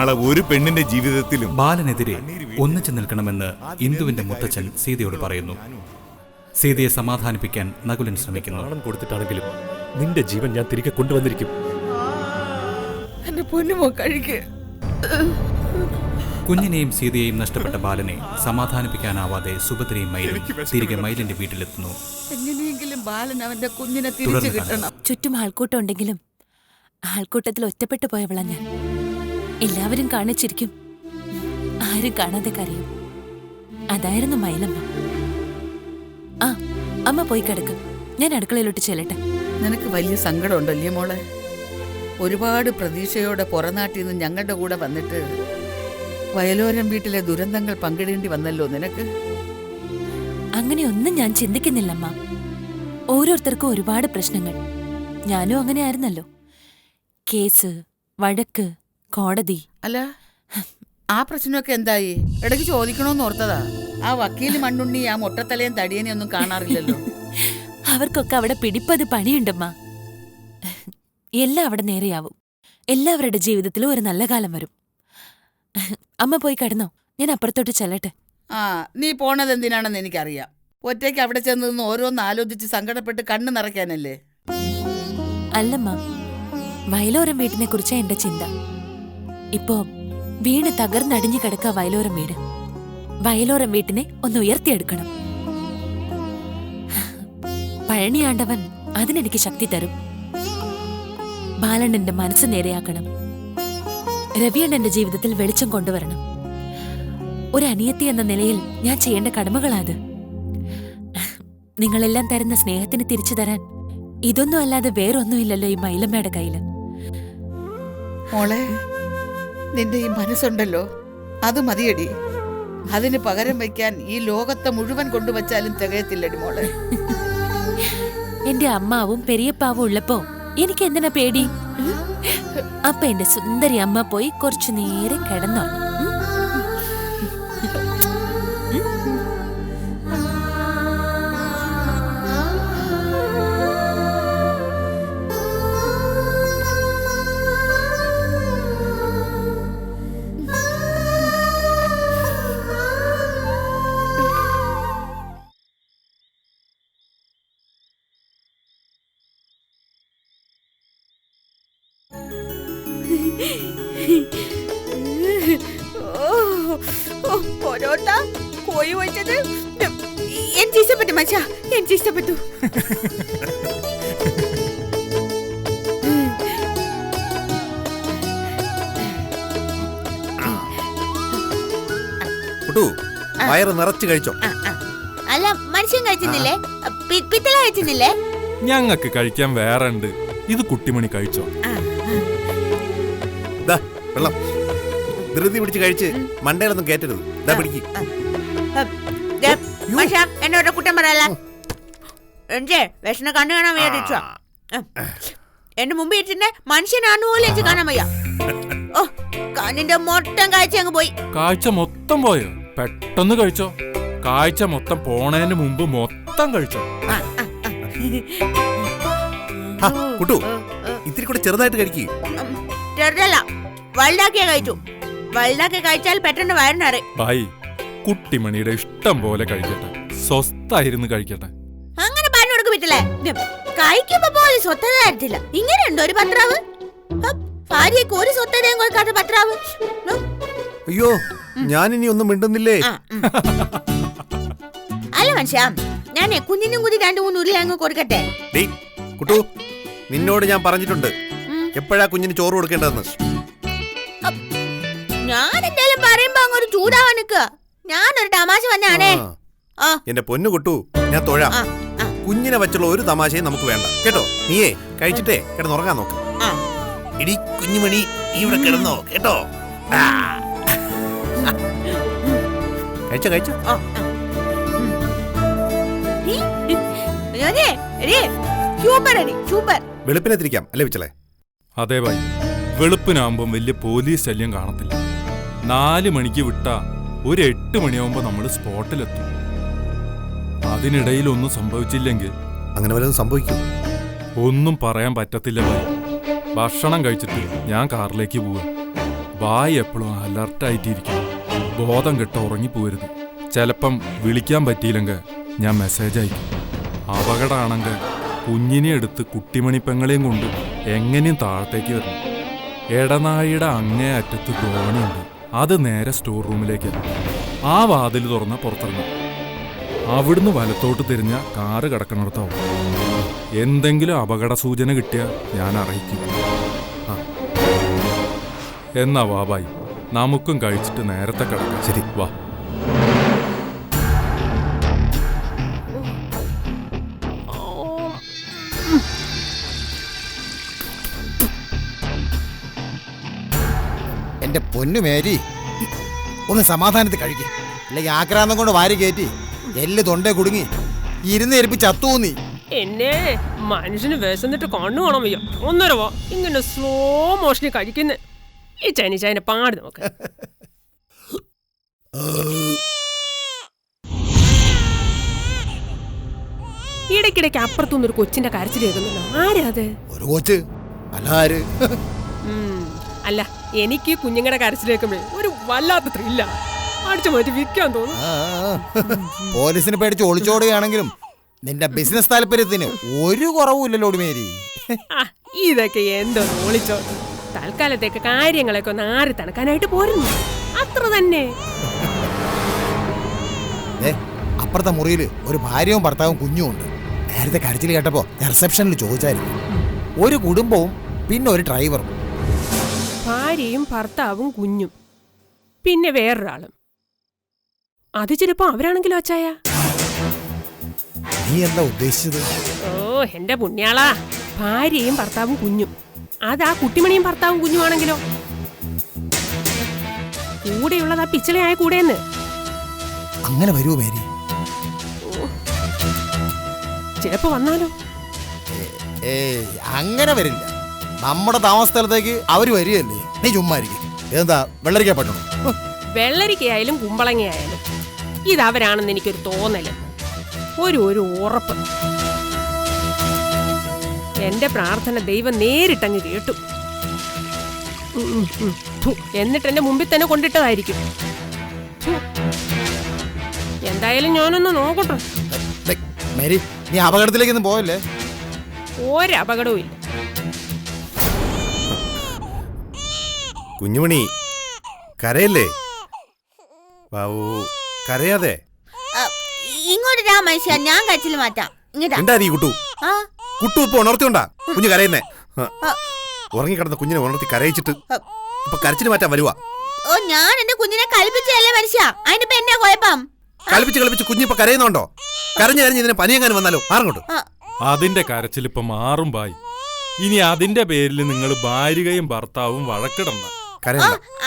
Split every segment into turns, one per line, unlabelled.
നാളെ ഒരു പെണ്ണിന്റെ ജീവിതത്തിലും
ബാലനെതിരെ ഒന്നിച്ചു നിൽക്കണമെന്ന് ഇന്ദുവിന്റെ മുത്തച്ഛൻ സീതയോട് പറയുന്നു. സീതയെ സമാധാനിപ്പിക്കാൻ നകുലൻ ശ്രമിക്കുന്നു.
പ്രാണം കൊടുത്തിട്ടാണെങ്കിലും നിന്റെ ജീവൻ ഞാൻ തിരികെ കൊണ്ടുവന്നിരിക്കും.
കുഞ്ഞിനെയും സീതയെയും നഷ്ടപ്പെട്ട ബാലനെ സമാധാനിപ്പിക്കാനാവാതെ സുഭദ്രയും മയിലും തിരികെ മയിലിന്റെ വീട്ടിലെത്തുന്നു.
ചുറ്റും ആൾക്കൂട്ടം ഉണ്ടെങ്കിലും ആൾക്കൂട്ടത്തിൽ ഒറ്റപ്പെട്ടു പോയവളാ ഞാൻ. എല്ലാവരും കാണിച്ചിരിക്കും, ആരും കാണാതെ കരയും. അതായിരുന്നു മയിലമ്മ. ആ, അമ്മ പോയി കിടക്കും, ഞാൻ അടുക്കളയിലോട്ട് ചെല്ലട്ടെ.
നിനക്ക് വലിയ സങ്കടം ഉണ്ടല്ലേ മോളെ? ഒരുപാട് പ്രതീക്ഷയോടെ പുറനാട്ടിൽ നിന്ന് ഞങ്ങളുടെ കൂടെ വന്നിട്ട് വയലോരം വീട്ടിലെ ദുരന്തങ്ങൾ പങ്കിടേണ്ടി വന്നല്ലോ നിനക്ക്.
അങ്ങനെയൊന്നും ഞാൻ ചിന്തിക്കുന്നില്ലമ്മ. ഓരോരുത്തർക്കും ഒരുപാട് പ്രശ്നങ്ങൾ. ഞാനും അങ്ങനെ ആയിരുന്നല്ലോ. കേസ്, വഴക്ക്, കോടതി.
അല്ല, ആ പ്രശ്നമൊക്കെ എന്തായി? ഇടയ്ക്ക് ചോദിക്കണോന്ന് ഓർത്തതാ. ആ വക്കീല് മണ്ണുണ്ണി ആ മൊട്ടത്തലയും തടിയനെ ഒന്നും കാണാറില്ലല്ലോ.
അവർക്കൊക്കെ അവിടെ പിടിപ്പത് പണിയുണ്ടമ്മ. എല്ലാം അവിടെ നേരെയാവും. എല്ലാവരുടെ ജീവിതത്തിലും ഒരു നല്ല കാലം വരും. അമ്മ പോയി കിടന്നോ, ഞാൻ അപ്പുറത്തോട്ട് ചെല്ലട്ടെ.
ആ, നീ പോണത് എന്തിനാണെന്ന് എനിക്കറിയാം. ഒറ്റയ്ക്ക് അവിടെ ചെന്ന് നിന്ന് ഓരോന്ന് ആലോചിച്ച് സങ്കടപ്പെട്ട് കണ്ണു നിറയ്ക്കാനല്ലേ?
അല്ലമ്മ, വയലോരം വീട്ടിനെ കുറിച്ചാ എന്റെ ചിന്ത. ഇപ്പോ വീണ് തകർന്നടിഞ്ഞു കിടക്ക വയലോരം വീട്. വയലോരം വീട്ടിനെ ഒന്ന് ഉയർത്തിയെടുക്കണം. പഴനിയാണ്ടവൻ അതിനെനിക്ക് ശക്തി തരും. ബാലണ്ണന്റെ മനസ്സ് നേരെയാക്കണം. രവിയണ്ണന്റെ ജീവിതത്തിൽ വെളിച്ചം കൊണ്ടുവരണം. ഒരു അനിയത്തി എന്ന നിലയിൽ ഞാൻ ചെയ്യേണ്ട കടമകളാത്. നിങ്ങളെല്ലാം തരുന്ന സ്നേഹത്തിന് തിരിച്ചു തരാൻ ഇതൊന്നും അല്ലാതെ വേറൊന്നുമില്ലല്ലോ ഈ മയിലമ്മയുടെ കയ്യില്.
മോളെ, നിന്റെ ഈ മനസ്സുണ്ടല്ലോ, അത് മതിയടി. അതിന് പകരം വയ്ക്കാൻ ഈ ലോകത്തെ മുഴുവൻ കൊണ്ടുവച്ചാലും തികയത്തില്ലടി മോളെ.
എന്റെ അമ്മാവും പെരിയപ്പാവും ഉള്ളപ്പോ എനിക്ക് എന്തിനാ പേടി? അപ്പൊ എന്റെ സുന്ദരി അമ്മ പോയി കുറച്ചു നേരം കിടന്നുറങ്ങും.
കോഴി വെച്ചത് എനിക്ക് ഇഷ്ടപ്പെട്ടു മച്ചാ, എനിക്ക് ഇഷ്ടപ്പെട്ടു.
വയറ് നിറച്ച് കഴിച്ചോ?
അല്ല, മനുഷ്യൻ കഴിച്ചിരുന്നില്ലേ? പിത്തള കഴിച്ചിരുന്നില്ലേ?
ഞങ്ങൾക്ക് കഴിക്കാൻ വേറെ ഉണ്ട്. ഇത് കുട്ടിമണി കഴിച്ചോ?
വെള്ളം ധൃതി പിടിച്ച് കഴിച്ച് മണ്ടയിലൊന്നും കേറ്റരുത്.
എന്നോട് കുറ്റം പറയല്ല. വിഷണ കണ്ണു കാണാൻ വയ്യാ. എന്റെ മുമ്പ് ഇട്ടിന്റെ മനുഷ്യനാണ് പോലും എനിക്ക് കാണാൻ വയ്യ. ഓ, കണ്ണിന്റെ മൊത്തം കാഴ്ച അങ്ങ് പോയി.
കാഴ്ച മൊത്തം പോയോ? പെട്ടെന്ന് കഴിച്ചോ. കാഴ്ച മൊത്തം പോണതിന് മുമ്പ് മൊത്തം കഴിച്ചോ.
കുട്ടു, ഇത്തിരി കൂടെ ചെറുതായിട്ട് കഴിക്കേ.
ചെറുതല്ല, വലുതാക്കിയാ കഴിച്ചു. വലുതാക്കി കഴിച്ചാൽ പെട്ടെന്ന് വയറിനറി.
ഭായി, കുട്ടിമണിയുടെ ഇഷ്ടം പോലെ കഴിക്കട്ടെ, സ്വസ്ഥായിരുന്നു കഴിക്കട്ടെ.
അങ്ങനെ പറഞ്ഞു കൊടുക്ക് പറ്റില്ലേ? കഴിക്കുമ്പോ പോലും സ്വസ്ഥത തരത്തില്ല. ഇങ്ങനെയുണ്ടോ ഒരു പത്രാവ്? ഭാര്യക്ക് ഒരു സ്വസ്ഥതയും കൊടുക്കാത്ത പത്രാവ്.
അയ്യോ, ഞാനിനി ഒന്നും മിണ്ടുന്നില്ലേ?
അല്ല മനുഷ്യ, ഞാനേ കുഞ്ഞിനും കൂടി 2-3 ഉരുളി അങ്ങ് കൊടുക്കട്ടെ.
കുട്ടു, നിന്നോട് ഞാൻ പറഞ്ഞിട്ടുണ്ട് എപ്പോഴാ കുഞ്ഞിന് ചോറ് കൊടുക്കേണ്ടതെന്ന്.
ഞാൻ എന്തായാലും പറയുമ്പോ അങ്ങോട്ട് ചൂടാവാൻ നിക്കുക. ഞാനൊരു തമാശ വന്നാണേ.
എന്റെ പൊന്നു കുട്ടു, ഞാൻ തൊഴാം. കുഞ്ഞിനെ വെച്ചുള്ള ഒരു തമാശയും നമുക്ക് വേണ്ട കേട്ടോ. നീയേ കഴിച്ചിട്ടേ കിടന്നുറങ്ങാൻ നോക്ക്. ഇടി കുഞ്ഞുമണി നീ ഇവിടെ കിടന്നോ കേട്ടോ. കഴിച്ചോ കഴിച്ചോ.
സൂപ്പർ അടി സൂപ്പർ.
വെളുപ്പിനെ തിരിക്കാം അല്ലേ വിച്ചളെ?
അതേ ഭായി, വെളുപ്പിനാകുമ്പം വലിയ പോലീസ് ശല്യം കാണത്തില്ല. 4 മണിക്ക് വിട്ടാ ഒരു 8 മണിയാവുമ്പോ നമ്മൾ സ്പോട്ടിലെത്തും. അതിനിടയിൽ ഒന്നും സംഭവിച്ചില്ലെങ്കിൽ
അങ്ങനെ വല്ലതും സംഭവിക്കും?
ഒന്നും പറയാൻ പറ്റത്തില്ല ഭായി. ഭക്ഷണം കഴിച്ചിട്ട് ഞാൻ കാറിലേക്ക് പോവാ. ഭായി എപ്പോഴും അലർട്ടായിട്ടിരിക്കും. ബോധം കെട്ട് ഉറങ്ങിപ്പോരുത്. ചിലപ്പം വിളിക്കാൻ പറ്റിയില്ലെങ്കിൽ ഞാൻ മെസ്സേജ് അയക്കും. അപകടമാണെങ്കിൽ കുഞ്ഞിനെ എടുത്ത് കുട്ടിമണിപ്പെങ്ങളെയും കൊണ്ട് എങ്ങനെയും താഴത്തേക്ക് വരണം. എടനാഴിയുടെ അങ്ങേ അറ്റത്ത് ധോണിയുണ്ട്. അത് നേരെ സ്റ്റോർ റൂമിലേക്ക്. ആ വാതിൽ തുറന്ന പുറത്തിറങ്ങും. അവിടുന്ന് വലത്തോട്ട് തിരിഞ്ഞ കാറ് കിടക്കണടത്താവും. എന്തെങ്കിലും അപകട സൂചന കിട്ടിയാൽ ഞാൻ അറിയിക്കും. എന്നാ വാ ബായി, നമുക്കും കഴിച്ചിട്ട് നേരത്തെ കിടക്കാം.
ശരി
വാ.
എന്റെ പൊന്നു മേരി, ഒന്ന് സമാധാനത്തിൽ കഴിക്കും. അല്ലെങ്കിൽ ആക്രാന്തം കൊണ്ട് വാരി കയറ്റി എല്ല് തൊണ്ടേ കുടുങ്ങി ഇരുന്ന് എരിപ്പി ചത്തൂന്നി.
എന്നെ മനുഷ്യന് വിശന്നിട്ട് കണ്ണു കാണാൻ വയ്യ. 1.5 വാ ഇങ്ങനെ സ്ലോ മോഷന് കഴിക്കുന്ന ഈ ചൈനീസ് പാട് നോക്ക്. ഇടയ്ക്കിടയ്ക്ക് അപ്പുറത്തുനിന്ന് ഒരു കൊച്ചിന്റെ കരച്ചിൽ കേൾക്കുന്നില്ല. ആരാ അത്?
ഒരു കോച്ച് അല്ലാര്?
അല്ല, എനിക്ക് കുഞ്ഞുങ്ങളുടെ കരച്ചിൽ കേൾക്കുമ്പോ ഒരു വല്ലാത്ത ത്രില്ല. അടിച്ചു മാറ്റി വിൽക്കാൻ തോന്നും.
പോലീസിനെ പേടിച്ച് ഒളിച്ചോടുകയാണെങ്കിലും നിന്റെ ബിസിനസ് താല്പര്യത്തിന് ഒരു കുറവുമില്ലല്ലോ മേരി.
ഇതൊക്കെ എന്തോ ഒളിച്ചോ. തൽക്കാലത്തേക്ക് കാര്യങ്ങളൊക്കെ ഒന്ന് ആറി തണക്കാനായിട്ട് പോരുന്നു, അത്ര തന്നെ.
അപ്പുറത്തെ മുറിയിൽ ഒരു ഭാര്യയും ഭർത്താവും കുഞ്ഞും ഉണ്ട്. നേരത്തെ കരച്ചിൽ കേട്ടപ്പോ ഞാൻ റിസപ്ഷനിൽ ചോദിച്ചായിരുന്നു. ഒരു കുടുംബവും പിന്നെ ഒരു ഡ്രൈവറും.
ഭാര്യയും ഭർത്താവും കുഞ്ഞും പിന്നെ വേറൊരാളും. അത് ചിലപ്പോ അവരാണെങ്കിലോ അച്ചായ?
നീ എന്താ ഉദ്ദേശിച്ചത്?
ഓ എന്റെ പുണ്യാളാ, ഭാര്യയും ഭർത്താവും കുഞ്ഞും. അതാ കുട്ടിമണിയും ഭർത്താവും കുഞ്ഞുമാണെങ്കിലോ? കൂടെയുള്ളത് ആ പിച്ചളയായ കൂടെയെന്ന്.
അങ്ങനെ വരുമോ മേരി?
ചിലപ്പോ വന്നാലോ?
അങ്ങനെ വരില്ല. നമ്മുടെ താമസ സ്ഥലത്തേക്ക് അവര് വരികയല്ലേ. നീ ചുമ്മാരിക്കും. എന്താ വെള്ളരിക്ക പറ്റണം?
വെള്ളരിക്കയായാലും കുമ്പളങ്ങയായാലും ഇതവരാണെന്ന് എനിക്കൊരു തോന്നല്, ഒരു ഉറപ്പ്. എന്റെ പ്രാർത്ഥന ദൈവം നേരിട്ടങ്ങ് കേട്ടു. എന്നിട്ട് എന്റെ മുമ്പിൽ തന്നെ കൊണ്ടിട്ടതായിരിക്കും. എന്തായാലും ഞാനൊന്ന് നോക്കട്ടെ.
മേരി, നീ അപകടത്തിലേക്കൊന്നും പോയല്ലേ?
ഒരപകടവും ഇല്ല.
കുഞ്ഞുമണി കരയല്ലേ? ബാബു കരയാതെ.
ഇങ്ങോട്ട് രാ മനുഷ്യ, ഞാൻ കരച്ചിൽ മാറ്റാം.
എന്താ നീ കുട്ടു? കുട്ടു ഇപ്പൊ ഉണർത്തിയോണ്ടാ കുഞ്ഞു കരയുന്നേ. ഉറങ്ങിക്കിടന്ന കുഞ്ഞിനെ ഉണർത്തി കരയിച്ചിട്ട് ഇപ്പൊ കരച്ചിൽ മാറ്റാൻ വരുവാ.
ഓ, ഞാൻ എന്റെ കുഞ്ഞിനെ കളിപ്പിച്ചല്ലേ മനുഷ്യ. അതിനിപ്പോ എന്നാ കുഴപ്പം?
കളിപ്പിച്ച് കുഞ്ഞിപ്പൊ കരയുന്നുണ്ടോ? കരഞ്ഞു ഇതിനെ പനിയെങ്ങാനും വന്നാലോ? മാറങ്ങോട്ട്.
അതിന്റെ കരച്ചിലിപ്പം മാറും ബായി. ഇനി അതിന്റെ പേരിൽ നിങ്ങൾ ഭാര്യയും ഭർത്താവും വഴക്കിടണ്ട.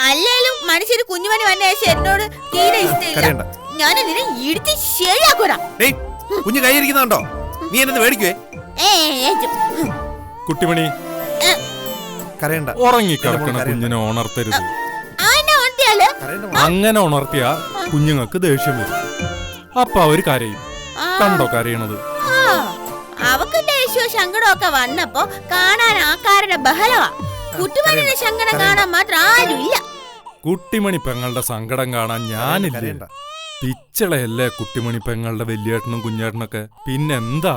അല്ലേലും മനുഷ്യര് കുഞ്ഞുമണി വന്ന ശേഷം എന്നോട് തീരെ ഇഷ്ടമില്ല. ഞാൻ ഇതിനെ ഇടിച്ച് ശരിയാക്കൂടാ.
കുഞ്ഞു കൈയിരിക്കുന്നുണ്ടോ? നീ എന്നെ മേടിക്കുവേ?
കുട്ടിമണി
കരയണ്ട.
ഉറങ്ങിക്കിടക്കണ കുഞ്ഞിനെ ഉണർത്തരുത്. അങ്ങനെ ഉണർത്തിയാ കുഞ്ഞുങ്ങൾക്ക് ദേഷ്യം വരും. അപ്പൊ അവര് കരയും. കണ്ടോ കരയണത്?
അവക്ക് ദേഷ്യമോ സങ്കടമൊക്കെ വന്നപ്പോ കാണാൻ ആക്കാരുടെ ബഹളവാ. കുട്ടിമണിയുടെ സങ്കടം കാണാൻ മാത്രം ആരുമില്ല.
കുട്ടിമണി പെങ്ങളുടെ സങ്കടം കാണാൻ ഞാനില്ല. പിച്ചളയല്ലേ കുട്ടിമണി പെങ്ങളുടെ വലിയേട്ടനും കുഞ്ഞേട്ടനൊക്കെ. പിന്നെന്താ?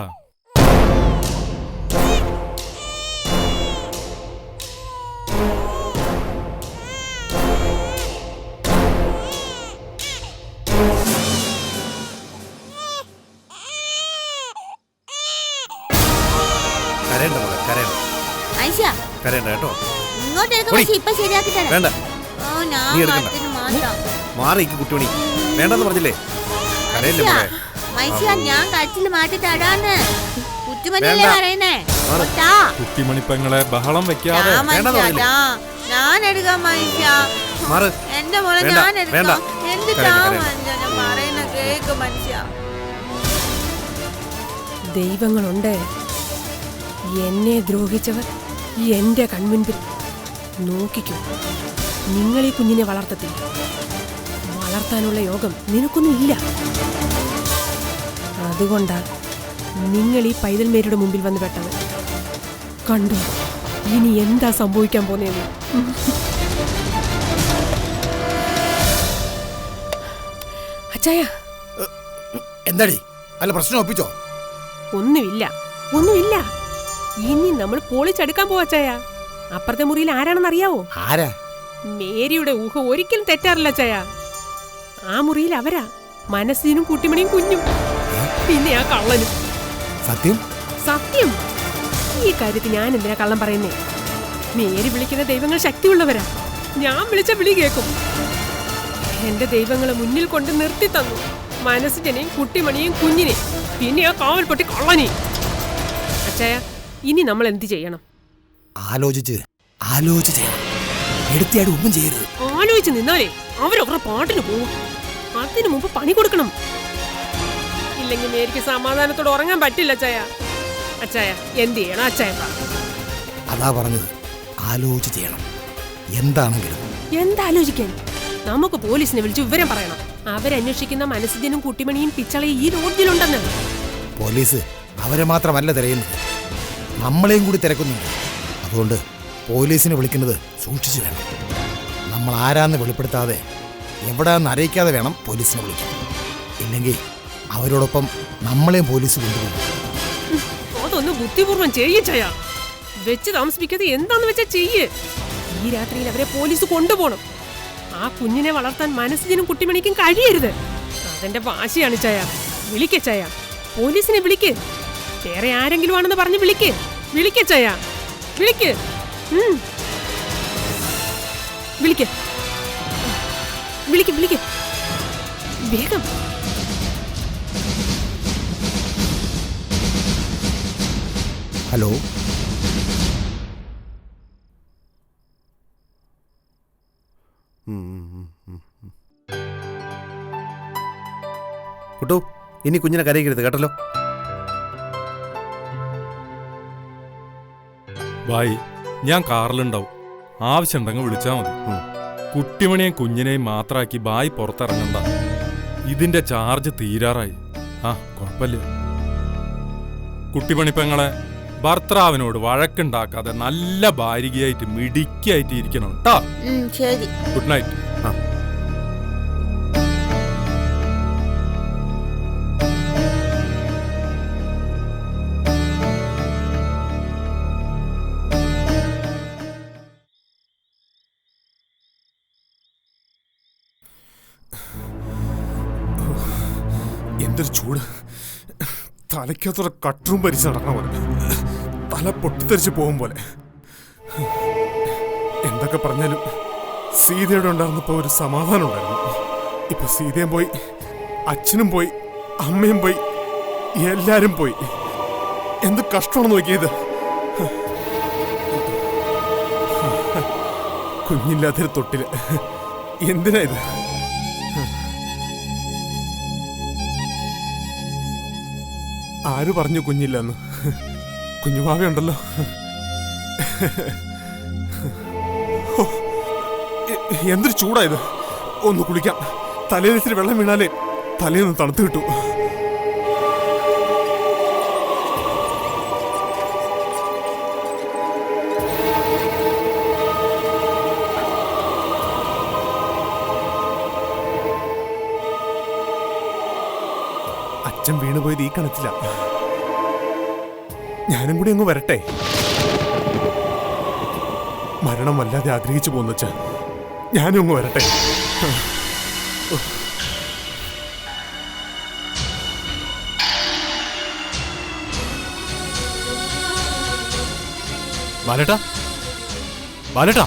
വേണ്ടെന്ന് പറഞ്ഞില്ലേ?
ഞാൻ കരച്ചിൽ മാറ്റി തടാന്ന്. കുട്ടിമണിയല്ലേ
വേണ്ട.
പറയുന്നേ? ഒറ്റാ.
കുട്ടിമണിപ്പെങ്ങളെ ബഹളം വെക്കാതെ
ഞാൻ
വേണ്ടെന്ന്
മനുഷ്യ,
പറഞ്ഞില്ലേ?
ഞാൻ എടുക്കാം മനുഷ്യ.
മാറ്.
എന്റെ മോളെ
വേണ്ട,
ഞാൻ
വേണ്ട.
എടുക്കാം. എന്ത്
കരയണ്ട,
ചാ
കരയണ്ട.
മനുഷ്യ, ഞാൻ പറയുന്ന കേക്ക് മനുഷ്യ.
ദൈവങ്ങളുണ്ട്. എന്നെ ദ്രോഹിച്ചവർ എന്റെ കൺമുൻപിൽ. നോക്കിക്കോ, നിങ്ങൾ ഈ കുഞ്ഞിനെ വളർത്തത്തില്ല. വളർത്താനുള്ള യോഗം നിനക്കൊന്നും ഇല്ല. അതുകൊണ്ടാണ് നിങ്ങൾ ഈ പൈതൽമേരുടെ മുമ്പിൽ വന്ന് പെട്ടത്. കണ്ടു, ഇനി എന്താ സംഭവിക്കാൻ പോന്നേന്ന്. അച്ചായ,
എന്താടി അല്ല പ്രശ്നം ഒപ്പിച്ചോ?
ഒന്നുമില്ല, ഒന്നുമില്ല. ഇനി നമ്മൾ പൊളിച്ചെടുക്കാൻ പോവാച്ചായ. അപ്പുറത്തെ മുറിയിൽ ആരാണെന്ന് അറിയാവോ?
ആരാ?
മേരിയുടെ ഊഹം ഒരിക്കലും തെറ്റാറില്ല ചായ. ആ മുറിയിൽ അവരാ, മനസ്സിനും കുട്ടിമണിയും കുഞ്ഞും, പിന്നെ ആ കള്ളനും.
സത്യം?
സത്യം. ഈ കാര്യത്തിൽ ഞാൻ എന്തിനാ കള്ളം പറയുന്നേ? മേരി വിളിക്കുന്ന ദൈവങ്ങൾ ശക്തിയുള്ളവരാ. ഞാൻ വിളിച്ച വിളി കേൾക്കും. എന്റെ ദൈവങ്ങളെ മുന്നിൽ കൊണ്ട് നിർത്തി തന്നു, മനസ്സിനെയും കുട്ടിമണിയും കുഞ്ഞിനെയും, പിന്നെ ആ കാവൽപ്പെട്ടി കള്ളനെയും. അച്ചായ, ഇനി നമ്മൾ എന്ത് ചെയ്യണം?
ആലോചിച്ച് ചെയ്യണം. എടുത്തിയായിട്ട് ഒന്നും ചെയ്യരുത്.
ആലോചിച്ച് നിന്നാലേ അവരവരുടെ പാട്ടിന് പോകും. അതിനു മുമ്പ് പണി കൊടുക്കണം. ഇല്ലെങ്കിൽ മേരിക്ക് സമാധാനത്തോടെ ഉറങ്ങാൻ പറ്റില്ല അച്ചായ. അച്ചായ, എന്ത് ചെയ്യണം അച്ചായ?
അതാ പറഞ്ഞത്, ആലോചിച്ച് ചെയ്യണം. എന്താണെങ്കിലും.
എന്താലോചിക്കാൻ? നമുക്ക് പോലീസിനെ വിളിച്ച് വിവരം പറയണം. അവരന്വേഷിക്കുന്ന മനസ്സിനും കുട്ടിമണിയും പിച്ചളയും ഈ ലോഡ്ജിലുണ്ടെന്ന്.
പോലീസ് അവരെ മാത്രമല്ല തിരയുന്നത്, നമ്മളെയും കൂടി തിരക്കുന്നുണ്ട്. അതുകൊണ്ട് പോലീസിനെ വിളിക്കുന്നത് സൂക്ഷിച്ചു വേണം. നമ്മൾ ആരാന്ന് വെളിപ്പെടുത്താതെ, എവിടാന്ന് അറിയിക്കാതെ വേണം പോലീസിനെ വിളിക്കാൻ. ഇല്ലെങ്കിൽ അവരോടൊപ്പം നമ്മളെയും പോലീസ് കൊണ്ടുപോകും.
അതൊന്ന് ബുദ്ധിപൂർവ്വം ചെയ്യിച്ചയ. വെച്ച് താമസിപ്പിക്കാതെ എന്താന്ന് വെച്ചാ ചെയ്യേ. ഈ രാത്രിയിൽ അവരെ പോലീസ് കൊണ്ടുപോകണം. ആ കുഞ്ഞിനെ വളർത്താൻ മനസ്സിനും കുട്ടിമണിക്കും കഴിയരുത്. അതെന്റെ വാശിയാണ് ചായ. വിളിക്ക ചായ, പോലീസിനെ വിളിക്ക്. വേറെ ആരെങ്കിലും ആണെന്ന് പറഞ്ഞ് വിളിക്ക്. വിളിക്ക ചായ, വിളിക്ക്. വിളിക്ക, വിളിക്ക്, വിളിക്ക്, വേഗം.
ഹലോ,
കുട്ടു, ഇനി കുഞ്ഞിനെ കരയിക്കരുത് കേട്ടല്ലോ.
ബായ്, ഞാൻ കാറിലുണ്ടാവും. ആവശ്യമുണ്ടെങ്കിൽ വിളിച്ചാൽ മതി. കുട്ടിമണിയും കുഞ്ഞിനെയും മാത്രമാക്കി ബായ് പുറത്തിറങ്ങണ്ട. ഇതിന്റെ ചാർജ് തീരാറായി. ആ, കുഴപ്പമില്ല. കുട്ടിമണിപ്പെങ്ങളെ ഭർത്താവിനോട് വഴക്കുണ്ടാക്കാതെ നല്ല ഭാര്യയായിട്ട് മിടുക്കിയായിട്ട് ഇരിക്കണം കേട്ടാ.
ശരി.
Good night.
എന്തൊരു ചൂട്! തലയ്ക്കകത്തോടെ കട്ടറും പരിച്ച് നടക്കണ പോലെ, തല പൊട്ടിത്തെറിച്ച് പോകും പോലെ. എന്തൊക്കെ പറഞ്ഞാലും സീതയുടെ ഉണ്ടായിരുന്നപ്പോ ഒരു സമാധാനം ഉണ്ടായിരുന്നു. ഇപ്പൊ സീതയും പോയി, അച്ഛനും പോയി, അമ്മയും പോയി, എല്ലാരും പോയി. എന്ത് കഷ്ടമാണ് നോക്കിയത്. കുഞ്ഞില്ലാത്തൊരു തൊട്ടില്. എന്തിനാ ഇത്? ആര് പറഞ്ഞു കുഞ്ഞില്ലെന്ന്? കുഞ്ഞുമാവയുണ്ടല്ലോ. എന്തൊരു ചൂടായത്! ഒന്ന് കുളിക്കാം. തലേന്നിച്ചിരി വെള്ളം വീണാലേ തലേന്ന് തണുത്ത് കിട്ടൂ. അച്ഛൻ വീണുപോയത് ഈ കണത്തില്ല. ഞാനും കൂടി അങ്ങ് വരട്ടെ. മരണം വല്ലാതെ ആഗ്രഹിച്ചു പോന്നു വെച്ചാ ഞാനും അങ്ങ് വരട്ടെ.
ബാലേട്ടാ, ബാലേട്ടാ,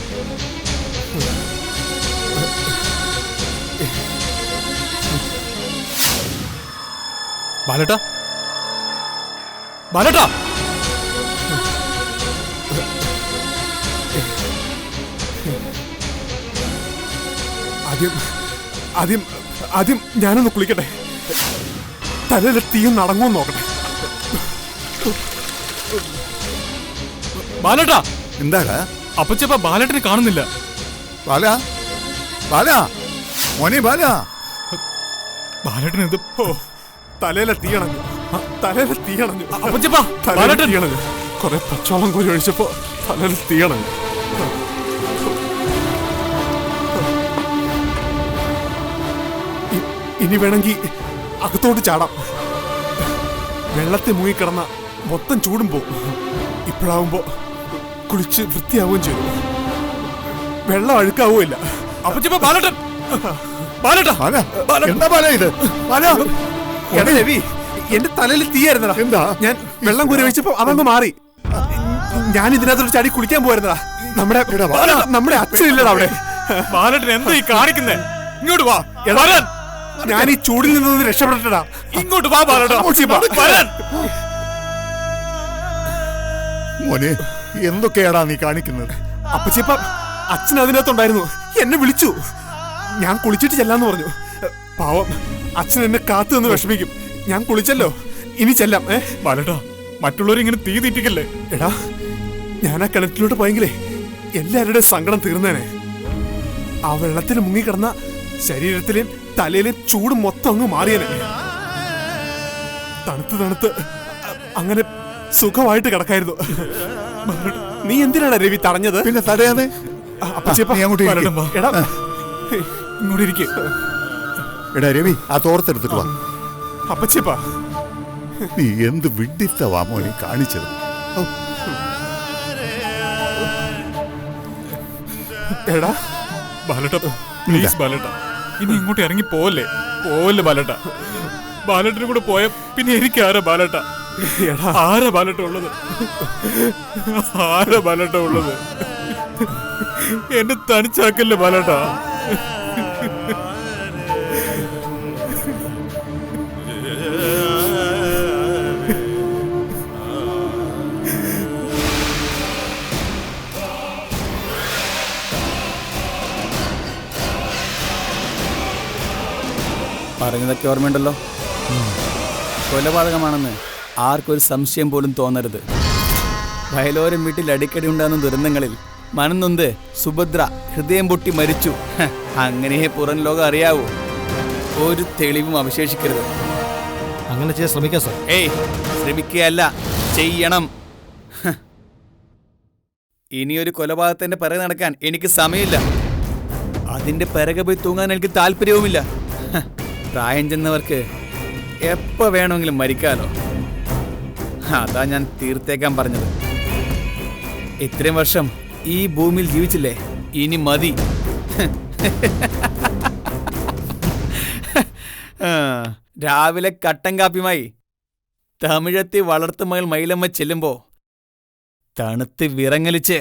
ബാലേട്ടാ, ബാലേട്ടാ.
ആദ്യം ഞാനൊന്ന് കുളിക്കട്ടെ. തലയിലെ തീയൊന്ന് അടങ്ങുമെന്ന് നോക്കട്ടെ.
ബാലേട്ടാ,
എന്താടാ
അപ്പച്ചപ്പ ബാലേട്ടനെ കാണുന്നില്ല.
ബാല, ബാല, മോനെ ബാല.
ബാലേട്ടൻ ഇത്
തലയിലെ തീയണഞ്ഞു.
അപ്പച്ചപ്പ,
തലയിലെ
ബാലേട്ടൻ
തീയണഞ്ഞു. കുറെ പച്ചവെള്ളം കോരി ഒഴിച്ചപ്പോ തലയിൽ തീയണഞ്ഞു. ഇനി വേണമെങ്കിൽ അകത്തോട്ട് ചാടാം. വെള്ളത്തിൽ മുങ്ങിക്കിടന്ന മൊത്തം ചൂടും പോവും. ഇപ്പോഴാവുമ്പോ കുളിച്ച് വൃത്തിയാവുകയും ചെയ്തു. വെള്ളം അഴുക്കാവുമില്ല.
അപ്പച്ചപ്പ, ബാലേട്ടൻ, ബാലേട്ടാ,
ബാല, എന്താ ബാല ഇത്? ബാല,
എടാ രവി, എന്റെ തലയിൽ തീയായിരുന്നടാ.
എന്താ?
ഞാൻ വെള്ളം കോരി ഒഴിച്ചപ്പോ അതങ്ങ് മാറി. ഞാൻ ഇതിനകത്തോട്ട് ചാടി കുളിക്കാൻ പോയിരുന്നടാ. നമ്മുടെ അച്ഛനില്ലടാ അവിടെ.
ബാലേട്ടൻ എന്താ ഈ കാണിക്കുന്നേ? ഇങ്ങോട്ട് വാ.
ഞാൻ ഈ ചൂടിൽ നിന്ന് രക്ഷപ്പെട്ടടാ.
ഇങ്ങോട്ട് വാ ബാലേട്ടാ.
മോനെ, എന്തൊക്കെയാടാ നീ കാണിക്കുന്നത്?
അപ്പച്ചിപ്പ അച്ഛൻ അതിനകത്തുണ്ടായിരുന്നു. എന്നെ വിളിച്ചു. ഞാൻ കുളിച്ചിട്ട് ചെല്ലാന്ന് പറഞ്ഞു. പാവം അച്ഛൻ എന്നെ കാത്തു നിന്ന് വിഷമിക്കും. ഞാൻ കുളിച്ചല്ലോ, ഇനി ചെല്ലാം.
ബാലേട്ടാ, മറ്റുള്ളവരിങ്ങനെ തീ തീറ്റിക്കല്ലേ.
എടാ, ഞാൻ ആ കിണറ്റിലോട്ട് പോയെങ്കിലേ എല്ലാവരുടെയും സങ്കടം തീർന്നേനെ. ആ വെള്ളത്തിൽ മുങ്ങിക്കിടന്ന ശരീരത്തിലെയും തലയിലെയും ചൂട് മൊത്തം അങ്ങ് മാറിയനെ. തണുത്ത് അങ്ങനെ സുഖമായിട്ട് കിടക്കായിരുന്നു. നീ എന്തിനാണ് രവി തടഞ്ഞത്?
പിന്നെ തടയാതെ
ഇങ്ങോട്ട് ഇരിക്കും.
എടാ രവി, ആ തോർത്തെടുത്തിട്ട് വാ.
അപ്പച്ചിപ്പ,
നീ എന്ത് വിഡിത്തവാ മോനെ കാണിച്ചത്?
എടാ
ബാലേട്ടാ, പ്ലീസ് ബാലേട്ടാ, ഇനി ഇങ്ങോട്ട് ഇറങ്ങി പോവല്ലേ ബാലേട്ടാ. ബാലേട്ടനും കൂടെ പോയ പിന്നെ എനിക്ക് ആരാ ബാലേട്ടാ? ആരാ ബാലേട്ട ഉള്ളത്? എന്നെ തനിച്ചാക്കല്ലേ ബാലേട്ടാ.
പറഞ്ഞതൊക്കെ ഓർമ്മയുണ്ടല്ലോ. കൊലപാതകമാണെന്ന് ആർക്കൊരു സംശയം പോലും തോന്നരുത്. വയലോരം വീട്ടിൽ അടിക്കടി ഉണ്ടാകുന്ന ദുരന്തങ്ങളിൽ മനംനൊന്ത് സുഭദ്ര ഹൃദയം പൊട്ടി മരിച്ചു. അങ്ങനെ പുറം ലോകം അറിയാവൂ. ഒരു തെളിവും അവശേഷിക്കരുത്.
അങ്ങനെ ചെയ്യാൻ ശ്രമിക്കാം സാർ.
ശ്രമിക്കുകയല്ല, ചെയ്യണം. ഇനിയൊരു കൊലപാതകത്തിന്റെ പിറകെ നടക്കാൻ എനിക്ക് സമയമില്ല. അതിന്റെ പിറകെ പോയി തൂങ്ങാൻ എനിക്ക് താല്പര്യവുമില്ല. പ്രായം ചെന്നവർക്ക് എപ്പോ വേണമെങ്കിലും മരിക്കാലോ. അതാ ഞാൻ തീർത്തേക്കാൻ പറഞ്ഞത്. ഇത്രയും വർഷം ഈ ഭൂമിയിൽ ജീവിച്ചില്ലേ, ഇനി മതി. രാവിലെ കട്ടൻ കാപ്പിയുമായി തമിഴത്തി വളർത്തുമകൾ മയിലമ്മ ചെല്ലുമ്പോ തണുത്ത് വിറങ്ങലിച്ച്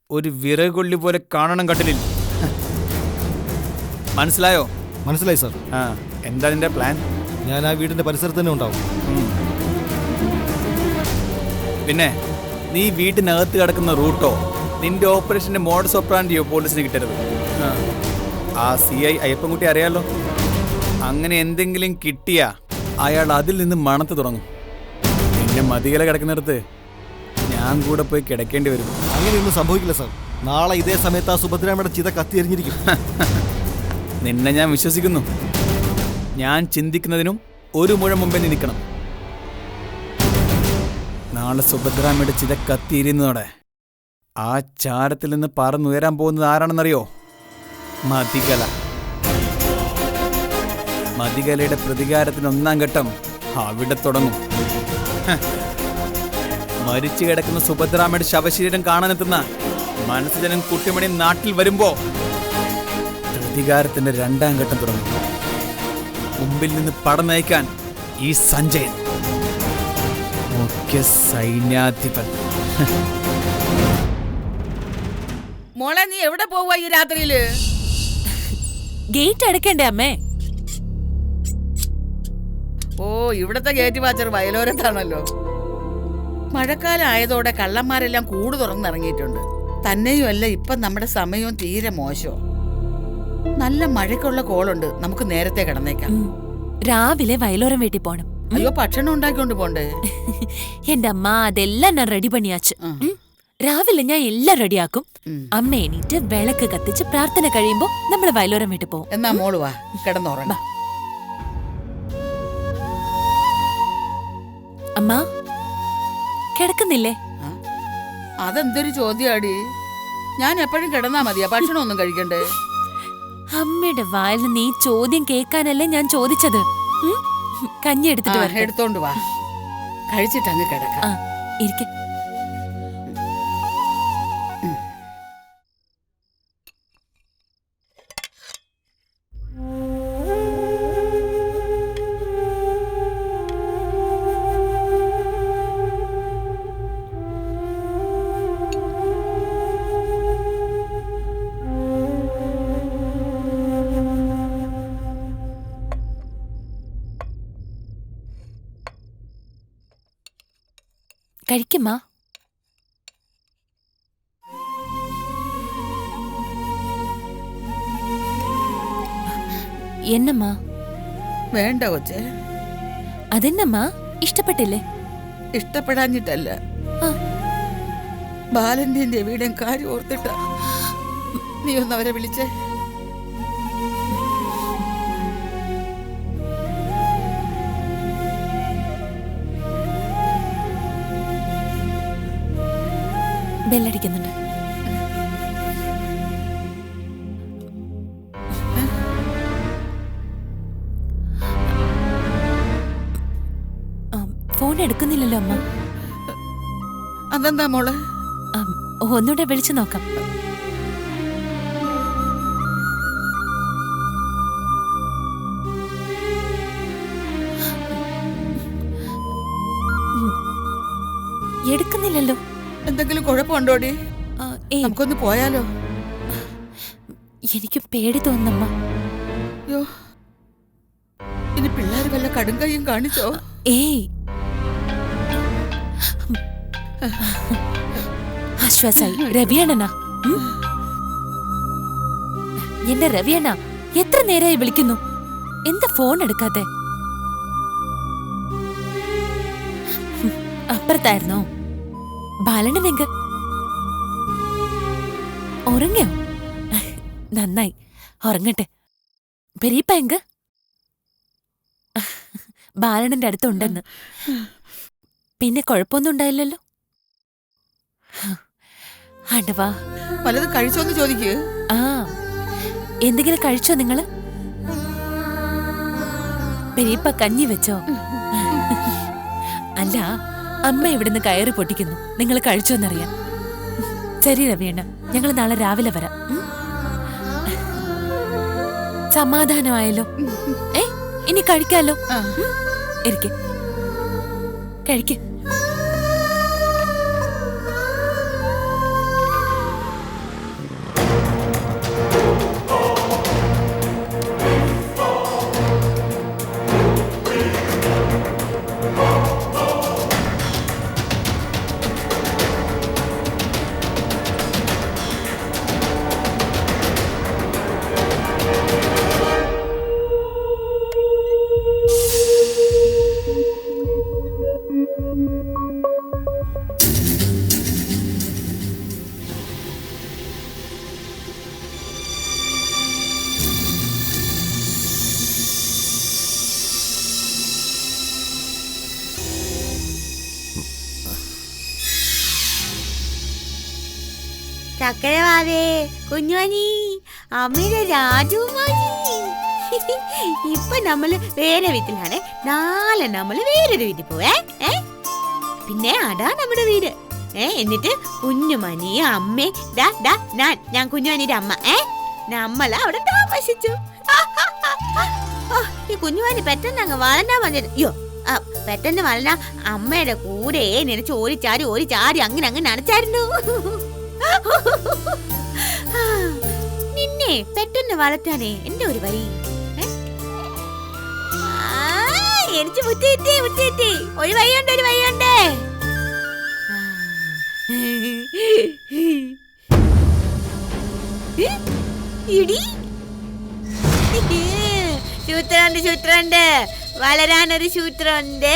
ഒരു വിറകൊള്ളി പോലെ കാണണം കട്ടിലിൽ. മനസ്സിലായോ?
മനസ്സിലായി സാർ.
എന്താ നിന്റെ പ്ലാൻ?
ഞാൻ ആ വീടിന്റെ പരിസരത്ത് തന്നെ ഉണ്ടാവും.
പിന്നെ നീ വീട്ടിനകത്ത് കിടക്കുന്ന റൂട്ടോ നിന്റെ ഓപ്പറേഷന്റെ മോഡസ് ഓപ്പറാൻഡിയോ പോലീസിന് കിട്ടരുത്. ആ CI അയ്യപ്പൻകുട്ടി അറിയാലോ. അങ്ങനെ എന്തെങ്കിലും കിട്ടിയാ അയാൾ അതിൽ നിന്ന് മണത്ത് തുടങ്ങും. പിന്നെ മതികല കിടക്കുന്നിടത്ത് ഞാൻ കൂടെ പോയി കിടക്കേണ്ടി വരും.
അങ്ങനെയൊന്നും സംഭവിക്കില്ല സാർ. നാളെ ഇതേ സമയത്ത് ആ സുഭദ്രാമ്മയുടെ ചിത കത്തിയെറിഞ്ഞിരിക്കും.
നിന്നെ ഞാൻ വിശ്വസിക്കുന്നു. ഞാൻ ചിന്തിക്കുന്നതിനും ഒരു മുഴം മുമ്പേ നിൽക്കണം. നാളെ സുഭദ്രാമ്മയുടെ ചിത കത്തിയിരിക്കുന്നതോടെ ആ ചാരത്തിൽ നിന്ന് പറന്നുയരാൻ പോകുന്നത് ആരാണെന്നറിയോ? മതികല. മതികലയുടെ പ്രതികാരത്തിന് 1-ാം ഘട്ടം അവിടെ തുടങ്ങും. മരിച്ചു കിടക്കുന്ന സുഭദ്രാമ്മയുടെ ശവശരീരം കാണാനെത്തുന്ന മനസ്സുജനം കുട്ടിമണി നാട്ടിൽ വരുമ്പോ പ്രതികാരത്തിന്റെ 2-ാം ഘട്ടം തുടങ്ങും. മുമ്പിൽ നിന്ന് പടം നയിക്കാൻ ഈ സഞ്ജയൻ, മുഖ്യ സൈന്യാധിപൻ.
മോളെ, നീ എവിടെ പോവാ ഈ രാത്രിയില്?
ഗേറ്റ് അടക്കണ്ടേ അമ്മേ?
ഓ, ഇവിടത്തെ ഗേറ്റ് വാച്ചർ വയലോരത്താണല്ലോ. മഴക്കാലം ആയതോടെ കള്ളന്മാരെല്ലാം കൂട് തുറന്നിറങ്ങിയിട്ടുണ്ട്. തന്നെയുമല്ല, ഇപ്പം നമ്മുടെ സമയവും തീരെ മോശം. നല്ല മഴയ്ക്കുള്ള കോളുണ്ട്, നമുക്ക് നേരത്തെ കിടന്നേക്കാം.
രാവിലെ വയലോരം വീട്ടിൽ പോണം.
അയ്യോ, ഭക്ഷണം ഉണ്ടാക്കിക്കൊണ്ട് പോണ്ടേ?
എന്റെ അമ്മ അതെല്ലാം ഞാൻ റെഡി പണിയാച്ചു. രാവിലെ ഞാൻ എല്ലാം റെഡിയാക്കും. അമ്മ എണീറ്റ് വിളക്ക് കത്തിച്ച് പ്രാർത്ഥന കഴിയുമ്പോ നമ്മള് വയലോരം വീട്ടിൽ പോകും.
എന്നാ മോള് വാ, കിടന്നുറങ്ങ.
അമ്മ കിടക്കുന്നില്ലേ?
അതെന്തൊരു ചോദ്യാടി? ഞാൻ എപ്പോഴും കിടന്നാ മതിയാ, ഭക്ഷണം ഒന്നും കഴിക്കണ്ടേ?
അമ്മയുടെ വായിൽ നിന്ന് ഈ ചോദ്യം കേൾക്കാനല്ലേ ഞാൻ ചോദിച്ചത്. കഞ്ഞി എടുത്തിട്ട് വരട്ടെ?
എടുത്തോണ്ട് വാ, കഴിച്ചിട്ട് അങ്ങ് കിടക്കാം.
ഇരിക്കെ. കഴിക്കുമ്മ. എന്നമ്മ?
വേണ്ട കൊച്ചേ.
അതെന്നമ്മ, ഇഷ്ടപ്പെട്ടില്ലേ?
ഇഷ്ടപ്പെടാഞ്ഞിട്ടല്ല, ബാലന്റെയും രവിയുടെയും കാര്യം ഓർത്തിട്ട. നീ ഒന്ന് അവരെ വിളിച്ചേ.
ബെല്ലടിക്കുന്നുണ്ട്. ഫോൺ എടുക്കുന്നില്ലല്ലോ അമ്മ.
അതെന്താ മോളെ?
ഒന്നുകൂടെ വിളിച്ചു നോക്കാം. എടുക്കുന്നില്ലല്ലോ.
എന്തെങ്കിലും കുഴപ്പമുണ്ടോടി? നമുക്കൊന്ന് പോയാലോ?
എനിക്ക് പേടി തോന്നമ്മ.
അയ്യോ, ഇനി പിള്ളേർ വല്ല കടുങ്കയും കാണിച്ചോ?
ഏയ്, ആശ്വാസായി. രവിയണ്ണനാ? എന്റെ രവിയണ്ണ എത്ര നേരമായി വിളിക്കുന്നു, എന്താ ഫോൺ എടുക്കാത്തെ? അപ്പുറത്തായിരുന്നോ? ബാലണ്ണനെങ്ക ഉറങ്ങിയോ? നന്നായി, ഉറങ്ങട്ടെ. പെരീപ്പ എങ്ക? ബാലണ്ണന്റെ അടുത്തുണ്ടെന്ന്. പിന്നെ കുഴപ്പമൊന്നും ഉണ്ടായില്ലല്ലോ? ആണ്ടവാ,
പലതും കഴിച്ചോന്ന് ചോദിക്കൂ.
എന്തെങ്കിലും കഴിച്ചോ നിങ്ങള്? പെരീപ്പ കഞ്ഞി വെച്ചോ? അല്ല, അമ്മ ഇവിടുന്ന് കയറി പൊട്ടിക്കുന്നു, നിങ്ങൾ കഴിച്ചോന്നറിയാം. ശരി രവിയണ്ണ, ഞങ്ങൾ നാളെ രാവിലെ വരാം. സമാധാനമായല്ലോ? ഇനി കഴിക്കാലോ? ഇരിക്കെ, കഴിക്ക്.
ചക്കരവാവേ, കുഞ്ഞുമണി, അമ്മയുടെ രാജകുമാരി. ഇപ്പൊ നമ്മള് വേറെ വീട്ടിലാണ്. നാളെ നമ്മള് വേറൊരു വീട്ടിൽ പോവേ. പിന്നെ അതാ നമ്മുടെ വീട്. എന്നിട്ട് കുഞ്ഞുമണി അമ്മേ, ഞാൻ കുഞ്ഞുമണിയുടെ അമ്മ, നമ്മള് അവിടെ താമസിച്ചു. ഈ കുഞ്ഞുമണി പെട്ടെന്ന് അങ്ങ് വളർന്നാ മതി. അയ്യോ, പെട്ടെന്ന് വളർന്ന അമ്മയുടെ കൂടെ നിനച്ച് ഓടിച്ചാടി അങ്ങനെ നനച്ചായിരുന്നു. നിന്നെ പെട്ടെന്ന് വളർത്താനേ എന്റെ ഒരു വഴി. എനിക്ക് മുത്തി ഒരു വഴിയുണ്ട്. ഇടി സൂത്രമുണ്ട് വളരാനൊരു സൂത്രമുണ്ട്.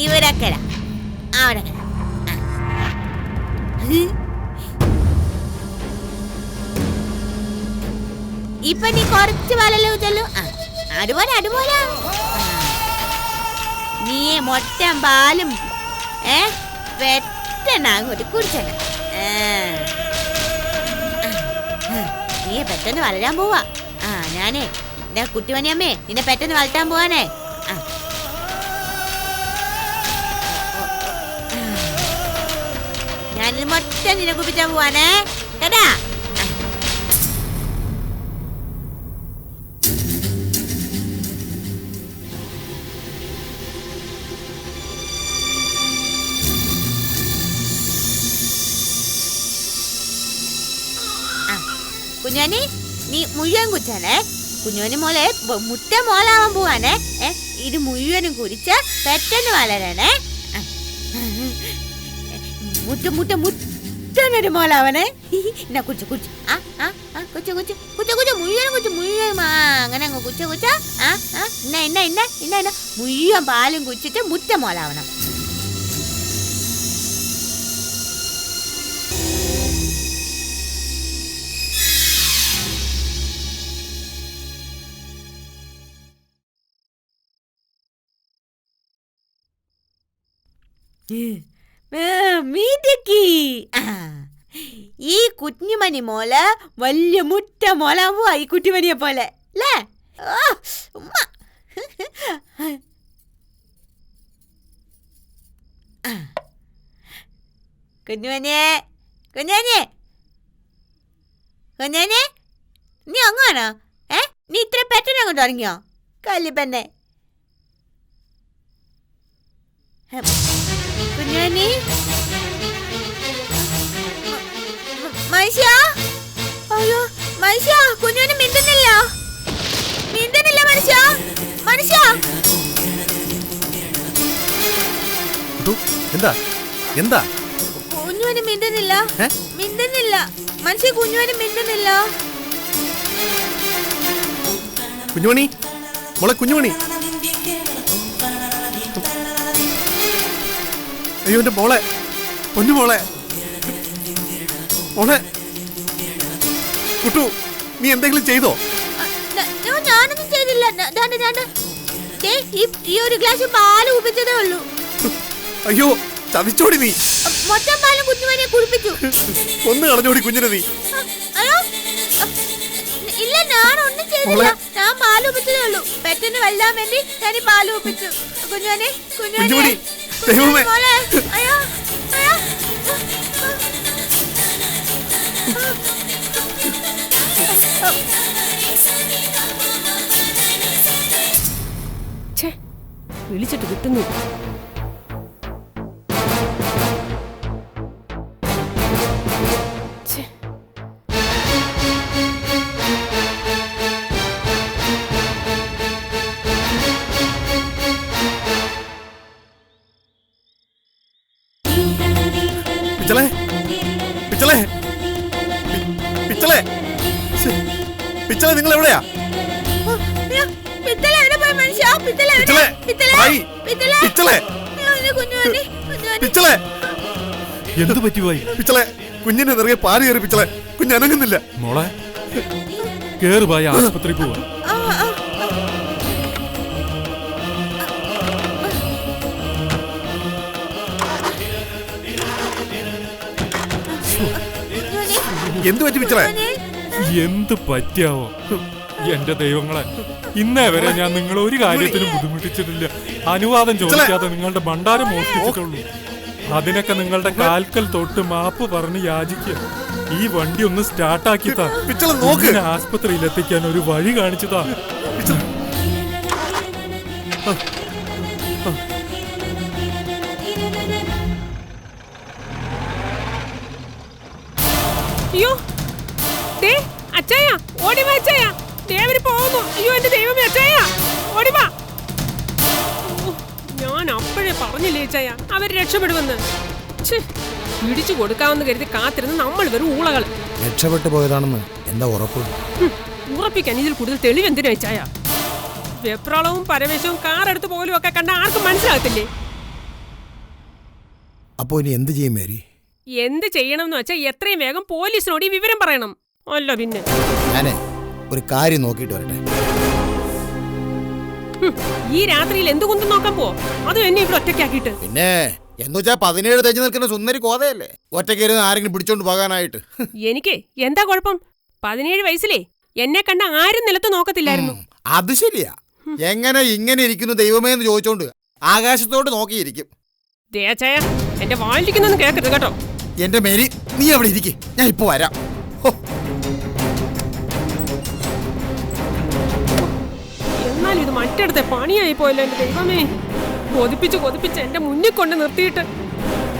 ഇവരക്കര അവിടെ ഇപ്പൊ നീ കുറച്ച് വളല്ലേ ചെല്ലു. അതുപോലെ നീ മൊത്തം പാലും പെട്ടെന്നാങ്ങോട്ട് കുടിച്ചല്ല. നീ പെട്ടെന്ന് വളരാൻ പോവാ. ഞാനേ എന്റെ കുട്ടിമണിയമ്മേ നിന്നെ പെട്ടെന്ന് വളർത്താൻ പോവാനേ. ഞാനിത് മൊത്തം നിന്നെ കുപ്പിച്ചാൻ പോവാനേ കേട്ടാ. കുഞ്ഞാനി നീ മുഴുവൻ കുച്ചാനേ. കുഞ്ഞുവന് മോളെ മുട്ട മോളാവാൻ പോവാനേ. ഇത് മുഴുവനും കുടിച്ച് പെട്ടെന്ന് വളരണേ. മുട്ടൊരു മോളാവണേ. എന്നാ കുച്ചു കുച്ചു കുച്ചു കുച്ചു കുച്ചു കുച്ചു മുഴുവനും കുച്ചു മുഴുവൻ അങ്ങനെ അങ്ങ് കുച്ച കുച്ച. ഇന്ന മുഴുവൻ പാലും കുച്ചിട്ട് മുട്ട മോളാവണം. ഈ കുഞ്ഞുമണി മോള് വലിയ മുട്ട മോളാവോ ഈ കുട്ടിമണിയെ പോലെ അല്ലേ? കുഞ്ഞുമണിയെ കുഞ്ഞാനിയെ കുഞ്ഞാനിയെ നീ അങ്ങാണോ? നീ ഇത്ര പെട്ടെന്ന് അങ്ങോട്ട് ഇറങ്ങിയോ കല്ലിപ്പന്നെ? കുഞ്ഞാനി മനുഷ്യ, അയ്യോ മനുഷ്യ, കുഞ്ഞുവിന് മിണ്ടുന്നില്ല മനുഷ്യ.
എന്താ എന്താ
കുഞ്ഞുവിന് മിണ്ടുന്നില്ല മനുഷ്യ, കുഞ്ഞുവിന് മിണ്ടുന്നില്ല.
കുഞ്ഞുമണി മോളെ കുഞ്ഞുമണി. അയ്യോ എന്റെ മോളെ പൊന്നു മോളെ മോളെ കുട്ടു, നീ എന്തെങ്കിലും ചെയ്തോ?
ഞാനൊന്നും ചെയ്തില്ല. ഈ ഒരു ഗ്ലാസ് പാല് കുടിച്ചതേ ഉള്ളൂ.
അയ്യോ ചതിച്ചോടി നീ.
മൊത്തം പാലും കുഞ്ഞുമനെ കുടിപ്പിച്ചു.
ഒന്ന് കളഞ്ഞോടി കുഞ്ഞിനെ നീ.
അയ്യോ ഇല്ല, ഞാനൊന്നും ചെയ്തില്ല. ഞാൻ പാല് കുടിച്ചതേ ഉള്ളൂ. പെട്ടെന്ന് വല്ലാൻ വേണ്ടി ഞാൻ ഈ പാല് കുടിപ്പിച്ചു. കുഞ്ഞുമനെ
കുഞ്ഞുമണി ദൈവമേ.
അയ്യോ
വിളിച്ചിട്ട് കിട്ടുന്നു.
പിച്ചളെ പിച്ചളെ പിച്ചളെ പിച്ചളെ നിങ്ങൾ എവിടെയാ?
എന്തു പറ്റി പോയി?
പിച്ചളെ കുഞ്ഞിനെ നിറയെ പാല് കയറി. പിച്ചളെ കുഞ്ഞ് അനങ്ങുന്നില്ല.
മോളെ കേറുപോയി ആശുപത്രി പോവാ.
എന്തു പറ്റി പിച്ചളെ?
എന്ത് പറ്റിയാവോ എന്റെ ദൈവങ്ങളെ, ഇന്നേ വരെ ഞാൻ നിങ്ങളെ ഒരു കാര്യത്തിനും ബുദ്ധിമുട്ടിച്ചിട്ടില്ല. അനുവാദം ചോദിക്കാതെ നിങ്ങളുടെ ഭണ്ഡാരം മോഷ്ടിച്ചിട്ടുള്ളൂ. അതിനൊക്കെ നിങ്ങളുടെ കാൽക്കൽ തൊട്ട് മാപ്പ് പറഞ്ഞ് യാചിക്കുക. ഈ വണ്ടി ഒന്ന് സ്റ്റാർട്ടാക്കിത്താ. ആസ്പത്രിയിൽ എത്തിക്കാൻ ഒരു വഴി കാണിച്ചതാ.
അയ്യോ അച്ചായ ഓടിവാ അച്ചായ, ദേവര് പോകുന്നു. അയ്യോ എന്റെ ദൈവമേ അച്ചായ ഓടിവാ. ഞാൻ അപ്പോഴേ പറഞ്ഞില്ലേ അച്ചായ അവർ രക്ഷപ്പെടുമെന്ന്. പിടിച്ചു കൊടുക്കാമെന്ന് കരുതി കാത്തിരുന്ന് നമ്മൾ വെറും ഊളകൾ.
രക്ഷപ്പെട്ടു പോയതാണെന്ന് എന്താ ഉറപ്പ്?
ഉറപ്പിക്കാൻ ഇതിൽ കൂടുതൽ തെളിവ് എന്തിനാ ചായ? വെപ്രാളവും പരവേശവും കാറെടുത്ത് പോലും ഒക്കെ കണ്ട ആർക്കും മനസ്സിലാകത്തില്ലേ?
അപ്പോ ഇനി എന്ത് ചെയ്യും മേരി?
എന്ത് ചെയ്യണമെന്ന് വെച്ചാൽ എത്രയും വേഗം പോലീസിനോട് ഈ വിവരം പറയണം. അല്ല പിന്നെ
ഞാനേ ഒരു കാര്യം നോക്കിയിട്ട് വരട്ടെ.
ഈ രാത്രിയിൽ എന്തുകൊണ്ടും നോക്കാൻ പോ, അതും എന്നെ ഇവിടെ ഒറ്റയ്ക്കാക്കിയിട്ട്.
പിന്നെ എന്നുവെച്ചാ 17 തെഞ്ഞു നിൽക്കുന്ന സുന്ദരി കോതയല്ലേ ഒറ്റയ്ക്കിരുന്ന് ആരെങ്കിലും പിടിച്ചോണ്ട് പോകാനായിട്ട്?
എനിക്ക് എന്താ കുഴപ്പം? 17 വയസ്സിലേ എന്നെ കണ്ട ആരും നിലത്ത് നോക്കത്തില്ലായിരുന്നു.
അത് ശരിയാ. എങ്ങനെ ഇങ്ങനെ ഇരിക്കുന്നു ദൈവമേ എന്ന് ചോദിച്ചോണ്ട് ആകാശത്തോട് നോക്കിയിരിക്കും.
ദേച്ചായ എന്റെ വായിലിരിക്കുന്നൊന്നും കേൾക്കരുത് കേട്ടോ.
എന്റെ മേരി, നീ അവിടെ ഇരിക്കും, ഞാൻ ഇപ്പൊ വരാം.
എന്നാലും ഇത് മറ്റിടത്തെ പണിയായി പോയല്ലോ എന്റെ ദൈവമേ. കൊതിപ്പിച്ച് എന്റെ മുന്നിൽ കൊണ്ട് നിർത്തിയിട്ട്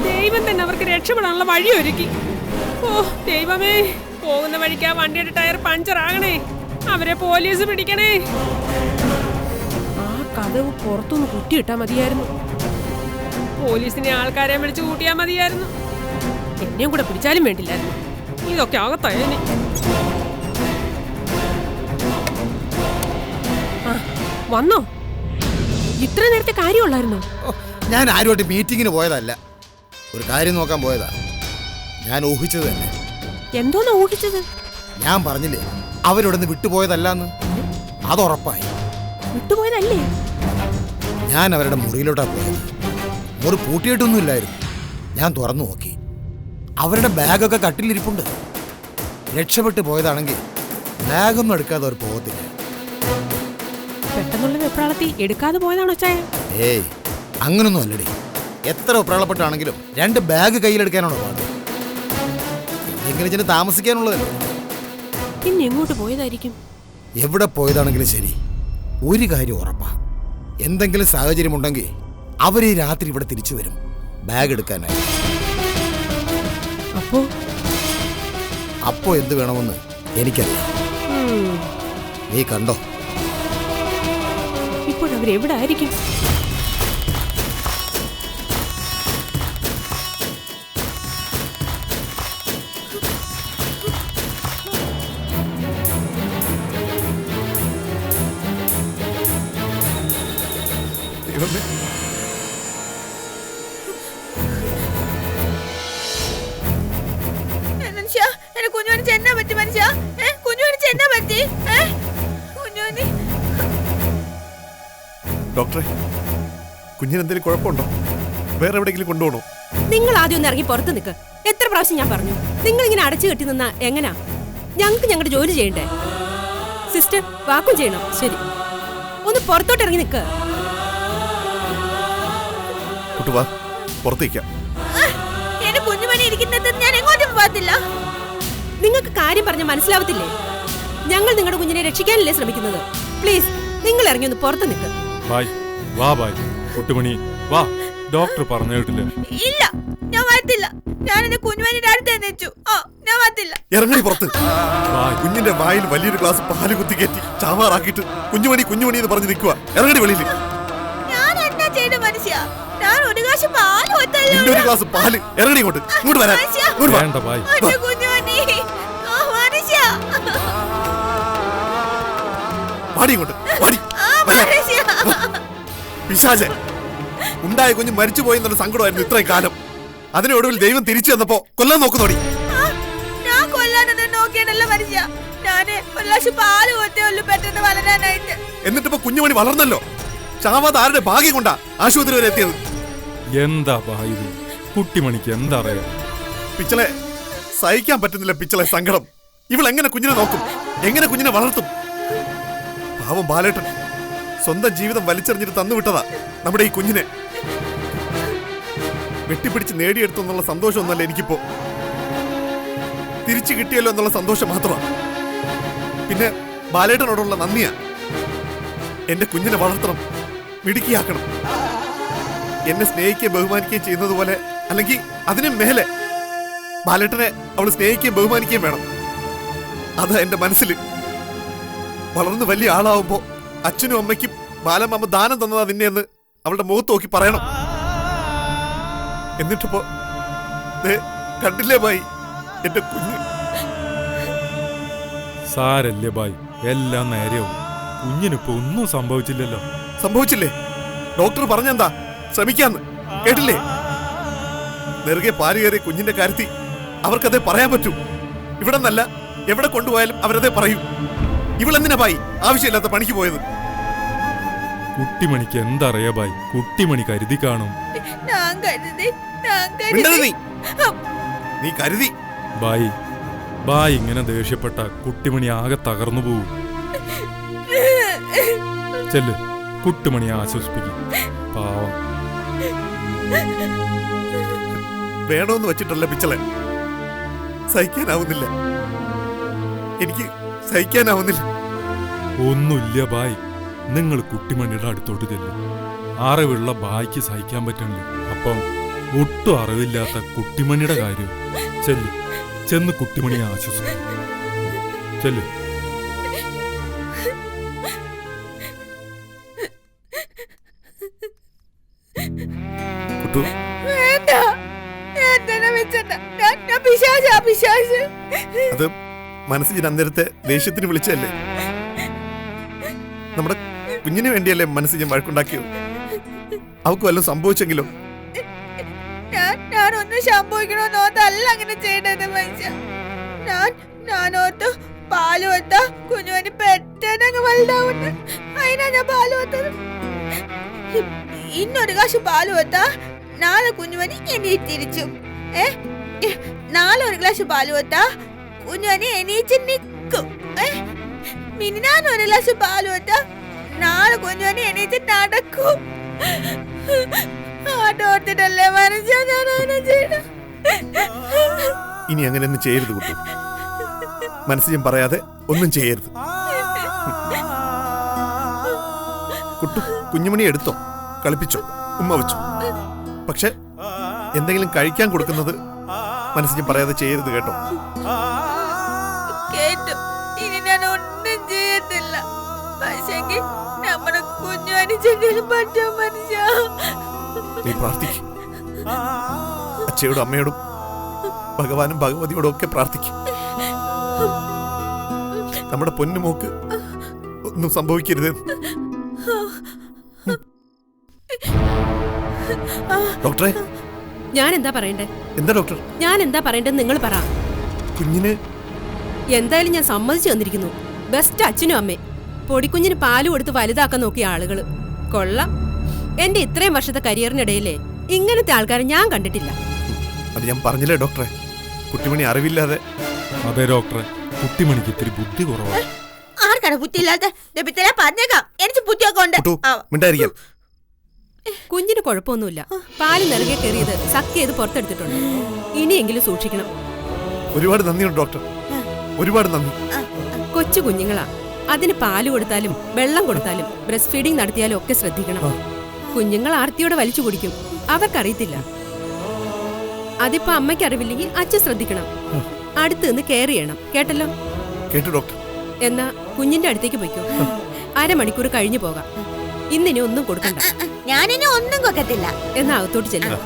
ദൈവം തന്നെ അവർക്ക് രക്ഷപ്പെടാനുള്ള വഴി ഒരുക്കി. ഓ ദൈവമേ, പോകുന്ന വഴിക്ക് ആ വണ്ടിയുടെ ടയർ പഞ്ചർ ആകണേ, അവരെ പോലീസ് പിടിക്കണേ. ആ കതവ് പുറത്തുനിന്ന് കുറ്റിയിട്ടാ മതിയായിരുന്നു. പോലീസിനെ ആൾക്കാരെ വിളിച്ചു കൂട്ടിയാ മതിയായിരുന്നു. എന്നെയും കൂടെ പിടിച്ചാലും വേണ്ടില്ലായിരുന്നു. ഇതൊക്കെ അകത്തായനെ. വന്നോ? ഇത്ര നേരത്തെ കാര്യമുള്ളായിരുന്നോ?
ഞാൻ ആരുമായിട്ട് മീറ്റിങ്ങിന് പോയതല്ല, ഒരു കാര്യം നോക്കാൻ പോയതാ. ഞാൻ ഊഹിച്ചത് തന്നെ.
എന്തോന്നാ ഊഹിച്ചത്?
ഞാൻ പറഞ്ഞില്ലേ അവരോടൊന്ന് വിട്ടുപോയതല്ലെന്ന്. അതുറപ്പായി.
വിട്ടുപോയതല്ലേ?
ഞാൻ അവരുടെ മുറിയിലോട്ടാ പോയത്. മുറി പൂട്ടിയിട്ടൊന്നുമില്ലായിരുന്നു. ഞാൻ തുറന്നു നോക്കി, അവരുടെ ബാഗൊക്കെ കട്ടിലിരിപ്പുണ്ട്. രക്ഷപ്പെട്ടു പോയതാണെങ്കിൽ ബാഗൊന്നും എടുക്കാതെ അവർ പോകത്തില്ല.
പെട്ടെന്നുള്ള വെപ്രാളത്തിൽ എടുക്കാതെ പോയതാണോ ചായ?
ഏയ് അങ്ങനൊന്നും അല്ലടി. എത്ര വെപ്രാളപ്പെട്ടാണെങ്കിലും 2 ബാഗ് കയ്യിലെടുക്കാനാണോ പാട്? എന്തെങ്കിലും ചെന്ന് താമസിക്കാനുള്ളതല്ലേ.
പിന്നെ എങ്ങോട്ട് പോയതായിരിക്കും?
എവിടെ പോയതാണെങ്കിലും ശരി, ഒരു കാര്യം ഉറപ്പാ. എന്തെങ്കിലും സാഹചര്യം ഉണ്ടെങ്കിൽ അവർ ഈ രാത്രി ഇവിടെ തിരിച്ചു വരും ബാഗ് എടുക്കാനായി. അപ്പോ എന്ത് വേണമെന്ന് എനിക്കറിയാം. നീ കണ്ടോ?
ഇപ്പോഴവരെവിടെ ആയിരിക്കും?
ഡോക്ടറെ, കുഞ്ഞിനെന്തെങ്കിലും കുഴപ്പമുണ്ടോ? വേറെ എവിടെയെങ്കിലും കൊണ്ടുപോകണോ?
നിങ്ങൾ ആദ്യം ഒന്ന് ഇറങ്ങി പുറത്ത് നിൽക്ക്. എത്ര പ്രാവശ്യം ഞാൻ പറഞ്ഞു, നിങ്ങൾ ഇങ്ങനെ അടച്ചു കെട്ടി നിന്നാ എങ്ങനാ? ഞങ്ങൾക്ക് ഞങ്ങളുടെ ജോലി ചെയ്യണ്ടേ? സിസ്റ്റർ വാക്കും ചെയ്യണം. ശരി, ഒന്ന് പുറത്തോട്ട് ഇറങ്ങി നിൽക്ക്.
കുട്ടുവാ, പുറത്തേക്കാം.
നിങ്ങൾക്ക് കാര്യം പറഞ്ഞ മനസ്സിലാവത്തില്ലേ? ഞങ്ങൾ നിങ്ങളുടെ കുഞ്ഞിനെ രക്ഷിക്കാനല്ലേ ശ്രമിക്കുന്നത്. പ്ലീസ് നിങ്ങൾ ഇറങ്ങി ഒന്ന് പുറത്ത് നിൽക്ക്.
ബായ് വാ, ബായ് കുട്ടുമണി വാ. ഡോക്ടർ പറഞ്ഞു കേട്ടില്ലേ?
ഇല്ല, ഞാൻ വരത്തില്ല. ഞാൻ എന്റെ കുഞ്ഞുമണിയുടെ അടുത്ത് വെച്ചു. ഞാൻ വരത്തില്ല.
ഇറങ്ങി പുറത്ത്. കുഞ്ഞിന്റെ വായിൽ വലിയൊരു ഗ്ലാസ് പാല് കുത്തിക്കയറ്റി ചാവാറാക്കിയിട്ട് കുഞ്ഞുമണി കുഞ്ഞുമണി എന്ന് പറഞ്ഞു നിൽക്കുക. ഇറങ്ങടി വെളിയിൽ.
ഞാൻ എന്നാ ചെയ്ത മനുഷ്യ? ഞാൻ ഒരു ഗ്ലാസ് പാല് ഒത്തല്ലോ.
ഒരു ഗ്ലാസ് പാല്. ഇറങ്ങടി ഇങ്ങോട്ട്. ഇങ്ങോട്ട് വരാൻ.
വേണ്ട ബായ്.
കുഞ്ഞുമണി മനുഷ്യ,
വാടി ഇങ്ങോട്ട്. വാടി. പിശാചേ, ഉണ്ടായ കുഞ്ഞ് മരിച്ചു പോയി എന്നുള്ള സങ്കടമായിരുന്നു ഇത്രയും കാലം. അതിനെ ഒടുവിൽ ദൈവം തിരിച്ചു വന്നപ്പോ കൊല്ലാൻ നോക്കുന്നോടി.
ഞാൻ കൊല്ലാനൊന്നും നോക്കിയതല്ല മനുഷ്യ. ഞാന് ഒരു ഗ്ലാസ് പാല് ഒത്തേ പെട്ടെന്ന് വളരാനായിട്ട്.
എന്നിട്ടിപ്പോ കുഞ്ഞുമണി വളർന്നല്ലോ. ചാവാതെ ആരുടെ ഭാഗ്യം കൊണ്ടാ ആശുപത്രി വരെ എത്തിയത്.
എന്താ ഇത്? കുട്ടിമണിക്ക് എന്താ അറിയാം?
പിച്ചളെ, സഹിക്കാൻ പറ്റുന്നില്ല പിച്ചളെ സങ്കടം. ഇവളെങ്ങനെ കുഞ്ഞിനെ നോക്കും? എങ്ങനെ കുഞ്ഞിനെ വളർത്തും? പാവം ബാലേട്ടൻ സ്വന്തം ജീവിതം വലിച്ചെറിഞ്ഞിട്ട് തന്നുവിട്ടതാ നമ്മുടെ ഈ കുഞ്ഞിനെ. വെട്ടിപ്പിടിച്ച് നേടിയെടുത്തു എന്നുള്ള സന്തോഷമൊന്നുമല്ല എനിക്കിപ്പോ. തിരിച്ചു കിട്ടിയല്ലോ എന്നുള്ള സന്തോഷം മാത്രമാണ്. പിന്നെ ബാലേട്ടനോടുള്ള നന്ദിയാ. എന്റെ കുഞ്ഞിനെ വളർത്തണം, മിടുക്കിയാക്കണം. എന്നെ സ്നേഹിക്കുകയും ബഹുമാനിക്കുകയും ചെയ്യുന്നത് പോലെ, അല്ലെങ്കിൽ അതിനും മേലെ ബാലേട്ടനെ അവൾ സ്നേഹിക്കുകയും ബഹുമാനിക്കുകയും വേണം. അതാ എന്റെ മനസ്സിൽ. വളർന്ന് വലിയ ആളാവുമ്പോ അച്ഛനും അമ്മയ്ക്കും ബാലമ്മ ദാനം തന്നതാ നിന്നെ എന്ന് അവളുടെ മുഖത്ത് നോക്കി പറയണം. എന്നിട്ടിപ്പോ കണ്ടില്ലേ ബായി, എന്റെ കുഞ്ഞ്
സാരല്ലേ ബായ്, എല്ലാം നേരെയാവും. കുഞ്ഞിനിപ്പോ ഒന്നും സംഭവിച്ചില്ലല്ലോ.
സംഭവിച്ചില്ലേ? ഡോക്ടർ പറഞ്ഞെന്താ ശ്രമിക്കാന്ന് കേട്ടില്ലേ? നെറുകെ പാല് കയറിയ കുഞ്ഞിന്റെ കാര്യത്തിൽ അവർക്കതേ പറയാൻ പറ്റൂ. ഇവിടെ നല്ല എവിടെ കൊണ്ടുപോയാലും അവരതേ പറയൂ. ഇവളെന്തിനാ ബായി ആവശ്യമില്ലാത്ത പണിക്ക് പോയത്?
കുട്ടിമണിക്ക് എന്തറിയാ ബായ്, കുട്ടിമണി കരുതി കാണും.
നീ കരുതി
ബായ്, ബായ് ഇങ്ങനെ ദേഷ്യപ്പെട്ട കുട്ടിമണി ആകെ തകർന്നു പോവും. ചെല്ല്, കുട്ടിമണിയെ ആശ്വസിപ്പിക്കും. പാവം.
വേണോന്ന് വെച്ചിട്ടല്ല പിച്ചളെ, സഹിക്കാനാവുന്നില്ല, എനിക്ക് സഹിക്കാനാവുന്നില്ല.
ഒന്നുമില്ല ബായ്, നിങ്ങൾ കുട്ടിമണിയുടെ അടുത്തോട്ട് ചെല്ലും. അറിവുള്ള ബായ്ക്ക് സഹിക്കാൻ പറ്റണില്ല. അപ്പം ഒട്ടും അറിവില്ലാത്ത കുട്ടിമണിയുടെ കാര്യം. ചെല്ല്, ചെന്ന് കുട്ടിമണിയെ ആശ്വസിക്കും. ചെല്ല്.
അത് മനസ്സിൽ അന്നേരത്തെ ദേഷ്യത്തിന് വിളിച്ചല്ലേ? നമ്മുടെ കുഞ്ഞിന് വേണ്ടിയല്ലേ മനസ്സിൽ ഞാൻ വഴക്കുണ്ടാക്കിയത്? അവക്ക് വല്ലതും സംഭവിച്ചെങ്കിലോ?
ഞാനൊന്നും സംഭവിക്കണോന്നോത്തല്ല അങ്ങനെ ചെയ്യണത് മനുഷ്യ. ഞാനോത്ത് പാല് വത്ത കുഞ്ഞുവന് പെട്ടെന്നങ്ങ് വലുതാവുണ്ട്. അതിനാ ഞാൻ പാല് വത്തത്. ഇന്നൊരു കാശ് പാല് വത്ത നാളെ കുഞ്ഞുവന് എണീറ്റിരിച്ചു. നാളെ ഒരു ഗ്ലാസ് പാല് വത്ത കുഞ്ഞുവന് എണീച്ച് നിൽക്കും. മിനിനാന്നൊരു ഗ്ലാസ് പാല് വത്ത നാളെ കുഞ്ഞുവന് എണീച്ച് നടക്കും. അതോർത്തിട്ടല്ലേ മനുഷ്യ ഞാൻ അങ്ങനെ ചെയ്യണം.
ഇനി അങ്ങനെയൊന്നും ചെയ്യരുത് കുട്ടു. മനസ്സിൽ ഞാൻ പറയാതെ ഒന്നും ചെയ്യരുത്. കുട്ടു കുഞ്ഞുമണി എടുത്തോ, കളിപ്പിച്ചോ, ഉമ്മ വെച്ചോ. പക്ഷെ എന്തെങ്കിലും കഴിക്കാൻ കൊടുക്കുന്നത് മനസ്സിൽ പറയാതെ ചെയ്യരുത് കേട്ടോ.
കേട്ടു. ഇനി ഞാൻ ഒന്നും ചെയ്യത്തില്ല. പക്ഷെങ്കിൽ നമ്മുടെ കുഞ്ഞുവനിച്ചെങ്കിലും പറ്റും മനുഷ്യ.
നീ പ്രാർത്ഥിക്കും. അച്ഛയോടും അമ്മയോടും ഭഗവാനും ഭഗവതിയോടും ഒക്കെ പ്രാർത്ഥിക്കും. നമ്മുടെ പൊന്നുമോക്ക് ഒന്നും സംഭവിക്കരുത്. ഡോക്ടറെ,
ഞാൻ എന്താ പറയണ്ടേ?
എന്താ ഡോക്ടർ?
ഞാൻ എന്താ പറയണ്ടെന്ന് നിങ്ങൾ പറ.
കുഞ്ഞിന്
എന്തായാലും ഞാൻ സമ്മതിച്ചു തന്നിരിക്കുന്നു. ബെസ്റ്റ് അച്ഛനും അമ്മയും. പൊടിക്കുഞ്ഞിന് പാല് കൊടുത്ത് വലുതാക്കാൻ നോക്കിയ ആളുകള് കൊള്ളാം. എന്റെ ഇത്രയും വർഷത്തെ കരിയറിനിടയിലേ ഇങ്ങനത്തെ ആൾക്കാരെ ഞാൻ കണ്ടിട്ടില്ല.
അത് ഞാൻ പറഞ്ഞില്ലേ ഡോക്ടറെ, കുട്ടിമണി അറിവില്ലാതെ.
അതെ ഡോക്ടറെ, കുട്ടിമണിക്ക് ഇത്തിരി ബുദ്ധി കുറവാണ്.
ആർക്കാണ് ബുദ്ധി ഇല്ലാത്ത? പറഞ്ഞേക്കാം, എനിക്ക് ബുദ്ധിയൊക്കെ ഉണ്ട്.
മിണ്ടായിരിക്കാം.
കുഞ്ഞിന് കുഴപ്പമൊന്നുമില്ല. പാല് നിറകെ കയറിയത് സക്ക് ചെയ്ത് പുറത്തെടുത്തിട്ടുണ്ട്. ഇനിയെങ്കിലും സൂക്ഷിക്കണം.
ഒരുപാട് നന്ദിയുണ്ട് ഡോക്ടർ, ഒരുപാട് നന്ദി.
കൊച്ചു കുഞ്ഞുങ്ങളാ, അതിന് പാല് കൊടുത്താലും വെള്ളം കൊടുത്താലും ബ്രസ്റ്റ് ഫീഡിംഗ് നടത്തിയാലും ഒക്കെ ശ്രദ്ധിക്കണം. കുഞ്ഞുങ്ങൾ ആർത്തിയോടെ വലിച്ചു കുടിക്കും, അവർക്കറിയത്തില്ല. അതിപ്പോ അമ്മയ്ക്ക് അറിവില്ലെങ്കിൽ അച്ഛൻ ശ്രദ്ധിക്കണം. അടുത്ത് നിന്ന് കെയർ ചെയ്യണം. കേട്ടല്ലോ?
കേട്ടു ഡോക്ടർ.
എന്നാ കുഞ്ഞിന്റെ അടുത്തേക്ക് പോയിക്കോ. അരമണിക്കൂർ കഴിഞ്ഞു പോകാം. ഇന്നിനി ഒന്നും കൊടുക്കണ്ട.
ഞാനിനി ഒന്നും കൊടുക്കത്തില്ല.
എന്നാ അകത്തോട്ട് ചെല്ലാം.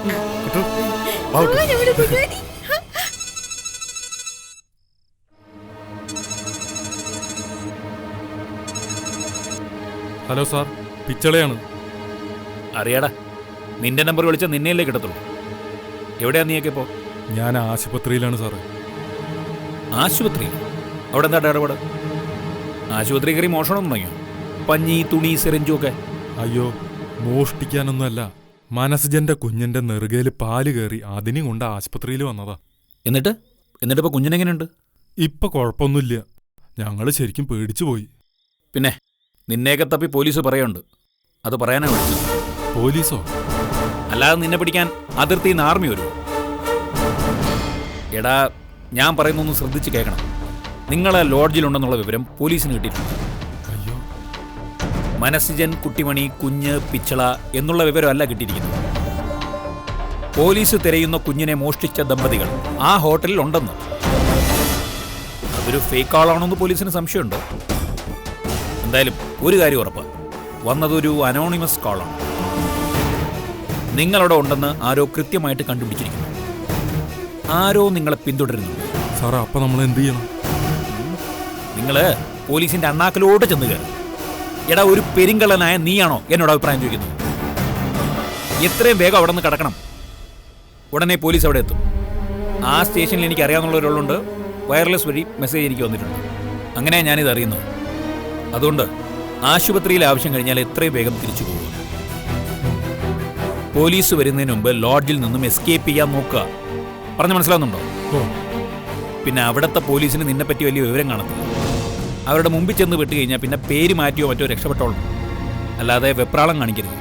Hello sir, പിച്ചളയാണ്.
അറിയാടാ, നിന്റെ നമ്പർ വിളിച്ചാൽ നിന്നെയല്ലേ കിട്ടത്തുള്ളൂ. എവിടെയാ നീയൊക്കെ ഇപ്പോ?
ഞാൻ ആശുപത്രിയിലാണ് സാറേ.
ആശുപത്രി? അവിടെ എന്താ ഇടപാട്? ആശുപത്രി കയറി മോഷണം തുടങ്ങിയോ? പഞ്ഞി, തുണി, സിറിഞ്ചും ഒക്കെ?
അയ്യോ, മോഷ്ടിക്കാനൊന്നുമല്ല. മനസ്ജന്റെ കുഞ്ഞിന്റെ നെറുകയിൽ പാല് കയറി അതിനും കൊണ്ട് ആശുപത്രിയിൽ വന്നതാ.
എന്നിട്ടിപ്പോ കുഞ്ഞിനെങ്ങനെയുണ്ട്?
ഇപ്പൊ കുഴപ്പമൊന്നുമില്ല. ഞങ്ങള് ശരിക്കും പേടിച്ചു പോയി.
പിന്നെ നിന്നെയൊക്കെ തപ്പി പോലീസ് പറയുന്നുണ്ട്. അത് പറയാനാ വിളിച്ചത്.
പോലീസോ?
അല്ലാതെ നിന്നെ പിടിക്കാൻ അതിർത്തിയിൽ നിന്ന് ആർമി വരുമോ? എടാ, ഞാൻ പറയുന്നൊന്ന് ശ്രദ്ധിച്ച് കേൾക്കണം. നിങ്ങളെ ലോഡ്ജിലുണ്ടെന്നുള്ള വിവരം പോലീസിന് കിട്ടിയിട്ടുണ്ട്.
അയ്യോ.
മനസ്ജൻ, കുട്ടിമണി, കുഞ്ഞ്, പിച്ചള എന്നുള്ള വിവരമല്ല കിട്ടിയിരിക്കുന്നത്. പോലീസ് തിരയുന്ന കുഞ്ഞിനെ മോഷ്ടിച്ച ദമ്പതികൾ ആ ഹോട്ടലിൽ ഉണ്ടെന്ന്. അതൊരു ഫേക്ക് ആളാണെന്ന് പോലീസിന് സംശയമുണ്ട്. എന്തായാലും ഒരു കാര്യം ഉറപ്പ്, വന്നതൊരു അനോണിമസ് കോളാണ്. നിങ്ങളവിടെ ഉണ്ടെന്ന് ആരോ കൃത്യമായിട്ട് കണ്ടുപിടിച്ചിരിക്കുന്നു. ആരോ നിങ്ങളെ പിന്തുടരുന്നുണ്ട്.
സാറേ, അപ്പൊ നമ്മൾ എന്ത് ചെയ്യണം?
നിങ്ങള് പോലീസിന്റെ അണ്ണാക്കിലോട്ട് ചെന്ന് കയറി. എടാ, ഒരു പെരിങ്കള്ളനായ നീയാണോ എന്നോട് അഭിപ്രായം ചോദിക്കുന്നത്? എത്രയും വേഗം അവിടെ നിന്ന് കടക്കണം. ഉടനെ പോലീസ് അവിടെ എത്തും. ആ സ്റ്റേഷനിൽ എനിക്ക് അറിയാവുന്ന ഒരാളുണ്ട്. വയർലെസ് വഴി മെസ്സേജ് എനിക്ക് വന്നിട്ടുണ്ട്. അങ്ങനെയാണ് ഞാനിത് അറിയുന്നത്. അതുകൊണ്ട് ആശുപത്രിയിൽ ആവശ്യം കഴിഞ്ഞാൽ എത്രയും വേഗം തിരിച്ചു പോകും. പോലീസ് വരുന്നതിന് മുമ്പ് ലോഡ്ജിൽ നിന്നും എസ്കേപ്പ് ചെയ്യാൻ നോക്കുക. പറഞ്ഞു മനസ്സിലാവുന്നുണ്ടോ? പിന്നെ അവിടുത്തെ പോലീസിന് നിന്നെപ്പറ്റി വലിയ വിവരം കാണത്തില്ല. അവരുടെ മുമ്പിൽ ചെന്ന് വിട്ട് കഴിഞ്ഞാൽ പിന്നെ പേര് മാറ്റിയോ മറ്റോ രക്ഷപ്പെട്ടോളും. അല്ലാതെ വെപ്രാളം കാണിക്കരുത്.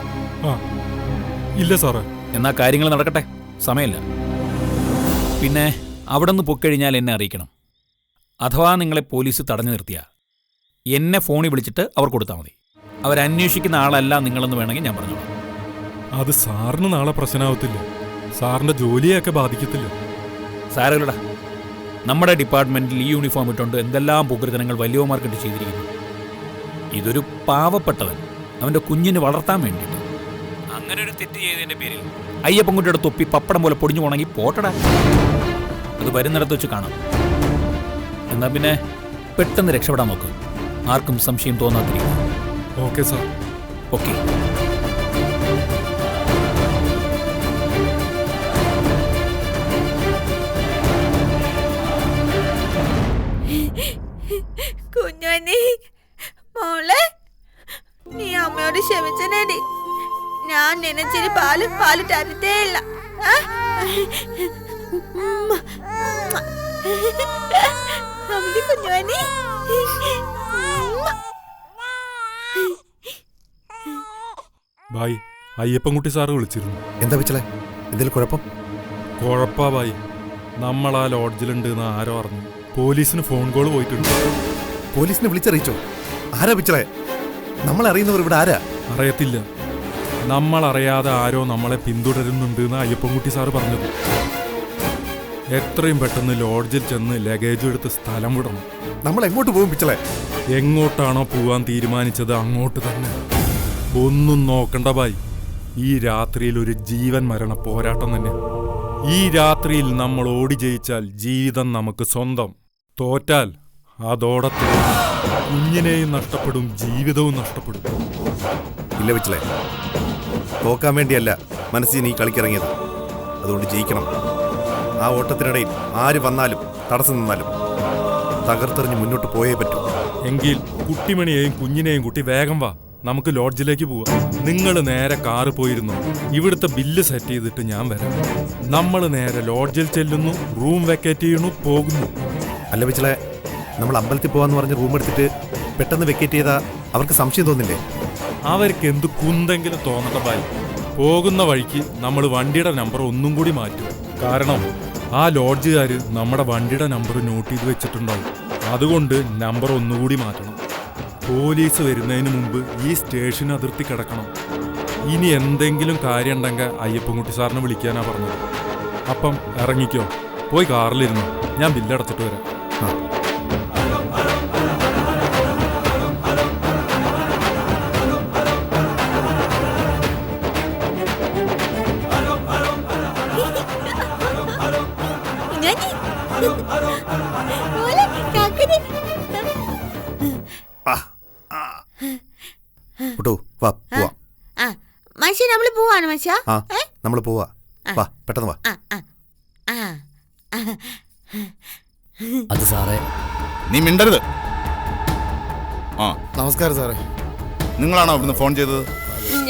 ഇല്ല സാറേ.
എന്നാ കാര്യങ്ങൾ നടക്കട്ടെ, സമയമില്ല. പിന്നെ അവിടെ നിന്ന് പൊക്കഴിഞ്ഞാൽ എന്നെ അറിയിക്കണം. അഥവാ നിങ്ങളെ പോലീസ് തടഞ്ഞു നിർത്തിയാൽ എന്നെ ഫോണിൽ വിളിച്ചിട്ട് അവർ കൊടുത്താൽ മതി. അവരന്വേഷിക്കുന്ന ആളല്ല നിങ്ങളെന്ന് വേണമെങ്കിൽ ഞാൻ പറഞ്ഞോളാം.
അത് സാറിന് നാളെ പ്രശ്നമാവത്തില്ല? സാറിന്റെ ജോലിയൊക്കെ ബാധിക്കത്തില്ല?
സാരമില്ലടാ, നമ്മുടെ ഡിപ്പാർട്ട്മെന്റിൽ ഈ യൂണിഫോം ഇട്ടുകൊണ്ട് എന്തെല്ലാം പോകൃതനങ്ങൾ വലിയവന്മാർക്കിട്ട് ചെയ്തിരിക്കുന്നു. ഇതൊരു പാവപ്പെട്ടവൻ അവന്റെ കുഞ്ഞിന് വളർത്താൻ വേണ്ടിയിട്ട് അങ്ങനെ ഒരു തെറ്റ് ചെയ്തതിന്റെ പേരിൽ അയ്യപ്പൻകുട്ടിയുടെ തൊപ്പി പപ്പടം പോലെ പൊടിഞ്ഞു പോണെങ്കിൽ പോട്ടടാ. അത് വരുന്നിടത്ത് വെച്ച് കാണാം. എന്നാ പിന്നെ പെട്ടെന്ന് രക്ഷപ്പെടാൻ നോക്ക്. ആർക്കും സംശയം തോന്നാത്തിരിക്കും.
Okay sir.
ഓക്കെ.
കുഞ്ഞോനെ, മോളെ, നീ അമ്മയോട് ക്ഷമിച്ചനേടി. ഞാൻ നിനച്ചിരി പാല് തരത്തേ ഇല്ല. കുഞ്ഞോനെ,
ബായ്, അയ്യപ്പൻകുട്ടി സാറ് വിളിച്ചിരുന്നു.
എന്താ വെച്ചേ? എന്തെങ്കിലും കുഴപ്പം?
കുഴപ്പാ ബായ്. നമ്മൾ ആ ലോഡ്ജിലുണ്ട് എന്ന് ആരോ അറിഞ്ഞു. പോലീസിന് ഫോൺ കോൾ പോയിട്ടുണ്ട്.
പോലീസിനെ വിളിച്ചറിയിച്ചോ? ആരാ വിളിച്ചേ? നമ്മളറിയുന്നവർ ഇവിടെ ആരാ?
അറിയത്തില്ല. നമ്മളറിയാതെ ആരോ നമ്മളെ പിന്തുടരുന്നുണ്ട് എന്ന് അയ്യപ്പൻകുട്ടി സാറ് പറഞ്ഞത്. എത്രയും പെട്ടെന്ന് ലോഡ്ജിൽ ചെന്ന് ലഗേജ് എടുത്ത് സ്ഥലം വിടണം.
നമ്മൾ എങ്ങോട്ട് പോകും പിച്ചളെ?
എങ്ങോട്ടാണോ പോവാൻ തീരുമാനിച്ചത് അങ്ങോട്ട് തന്നെ. ഒന്നും നോക്കണ്ട ബായ്. ഈ രാത്രിയിൽ ഒരു ജീവൻ മരണ പോരാട്ടം തന്നെ. ഈ രാത്രിയിൽ നമ്മൾ ഓടി ജയിച്ചാൽ ജീവിതം നമുക്ക് സ്വന്തം. തോറ്റാൽ അതോടെ കുഞ്ഞിനെയും നഷ്ടപ്പെടും, ജീവിതവും നഷ്ടപ്പെടും.
ഇല്ല പിച്ചളെ, തോക്കാൻ വേണ്ടിയല്ല മനസ്സിൽ നീ കളിക്കിറങ്ങിയത്. അതുകൊണ്ട് ജയിക്കണം. ആ ഓട്ടത്തിനിടയിൽ ആര് വന്നാലും തടസ്സം നിന്നാലും തകർത്തെറിഞ്ഞ് മുന്നോട്ട് പോയേ പറ്റൂ.
എങ്കിൽ കുട്ടിമണിയെയും കുഞ്ഞിനെയും കൂട്ടി വേഗം വാ, നമുക്ക് ലോഡ്ജിലേക്ക് പോവാം. നിങ്ങൾ നേരെ കാറ് പോയിരുന്നു. ഇവിടുത്തെ ബില്ല് സെറ്റ് ചെയ്തിട്ട് ഞാൻ വരാം. നമ്മൾ നേരെ ലോഡ്ജിൽ ചെല്ലുന്നു, റൂം വെക്കേറ്റ് ചെയ്യുന്നു, പോകുന്നു.
അല്ല പിച്ചളെ, നമ്മൾ അമ്പലത്തിൽ പോവാന്ന് പറഞ്ഞ് റൂം എടുത്തിട്ട് പെട്ടെന്ന് വെക്കേറ്റ് ചെയ്താ അവർക്ക് സംശയം തോന്നില്ലേ?
അവർക്ക് എന്ത് കുന്തെങ്കിലും തോന്നണ്ട ബായ്. പോകുന്ന വഴിക്ക് നമ്മൾ വണ്ടിയുടെ നമ്പർ ഒന്നും കൂടി മാറ്റും. കാരണം ആ ലോഡ്ജുകാർ നമ്മുടെ വണ്ടിയുടെ നമ്പർ നോട്ട് ചെയ്ത് വെച്ചിട്ടുണ്ടാവും. അതുകൊണ്ട് നമ്പർ ഒന്നുകൂടി മാറ്റണം. പോലീസ് വരുന്നതിന് മുമ്പ് ഈ സ്റ്റേഷൻ അതിർത്തി കിടക്കണം. ഇനി എന്തെങ്കിലും കാര്യം ഉണ്ടെങ്കിൽ അയ്യപ്പൻകുട്ടി സാറിനെ വിളിക്കാനാ പറഞ്ഞത്. അപ്പം ഇറങ്ങിക്കോ, പോയി കാറിലിരുന്നു. ഞാൻ ബില്ലടച്ചിട്ട് വരാം.
മനുഷ്യ നമ്മള് പോവാണ് മനുഷ്യ.
നമ്മൾ പോവാ. വാ, പെട്ടെന്ന് വാ.
അത് സാറേ,
നീ മിണ്ടരുത്.
നമസ്കാരം സാറേ.
നിങ്ങളാണോ ഇവിടുന്ന് ഫോൺ ചെയ്തത്?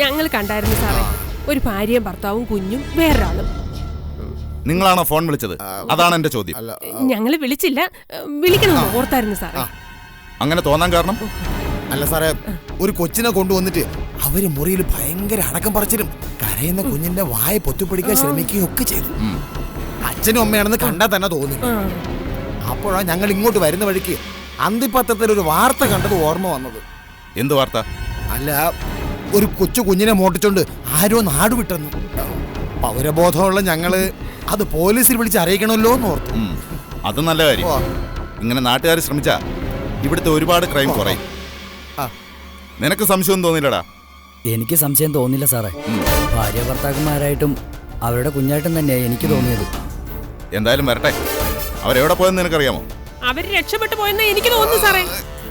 ഞങ്ങൾ കണ്ടായിരുന്നു സാറേ. ഒരു ഭാര്യയും ഭർത്താവും കുഞ്ഞും വേറൊരാളും.
നിങ്ങളാണോ ഫോൺ വിളിച്ചത്? അതാണ് എന്റെ ചോദ്യം.
ഞങ്ങൾ വിളിച്ചില്ല, വിളിക്കണമെന്ന് ഓർത്തായിരുന്നു സാറേ.
അങ്ങനെ തോന്നാൻ കാരണം?
അല്ല സാറേ, ഒരു കൊച്ചിനെ കൊണ്ടുവന്നിട്ട് അവര് മുറിയിൽ ഭയങ്കര അടക്കം പറിച്ചിലും കരയുന്ന കുഞ്ഞിന്റെ വായ പൊത്തിപ്പിടിക്കാൻ ശ്രമിക്കുകയും ഒക്കെ ചെയ്തു. അച്ഛനും അമ്മയാണെന്ന് കണ്ടാൽ തന്നെ തോന്നുന്നു. അപ്പോഴാണ് ഞങ്ങൾ ഇങ്ങോട്ട് വരുന്ന വഴിക്ക് അന്തിപത്രത്തിൽ ഒരു വാർത്ത കണ്ടത് ഓർമ്മ വന്നത്.
എന്ത് വാർത്ത?
അല്ല, ഒരു കൊച്ചു കുഞ്ഞിനെ മോട്ടിച്ചോണ്ട് ആരോ നാട് വിട്ടെന്ന്. പൗരബോധമുള്ള ഞങ്ങള് അത് പോലീസിൽ വിളിച്ച് അറിയിക്കണമല്ലോ എന്ന് ഓർത്തു.
അത് നല്ല കാര്യം. ഇങ്ങനെ നാട്ടുകാർ ശ്രമിച്ചാ ഇവിടുത്തെ ഒരുപാട് ക്രൈം കുറയും. നിനക്ക് സംശയം തോന്നില്ലടാ?
എനിക്ക് സംശയം തോന്നില്ല സാറേ. ഭാര്യ ഭർത്താക്കന്മാരായിട്ടും അവരുടെ കുഞ്ഞായിട്ടും തന്നെയാണ് എനിക്ക് തോന്നിയത്.
എന്തായാലും വരട്ടെ. അവരെവിടെ പോയെന്ന് നിനക്കറിയാമോ?
അവര് രക്ഷപ്പെട്ടു പോയെന്ന് എനിക്ക് തോന്നുന്നു സാറേ.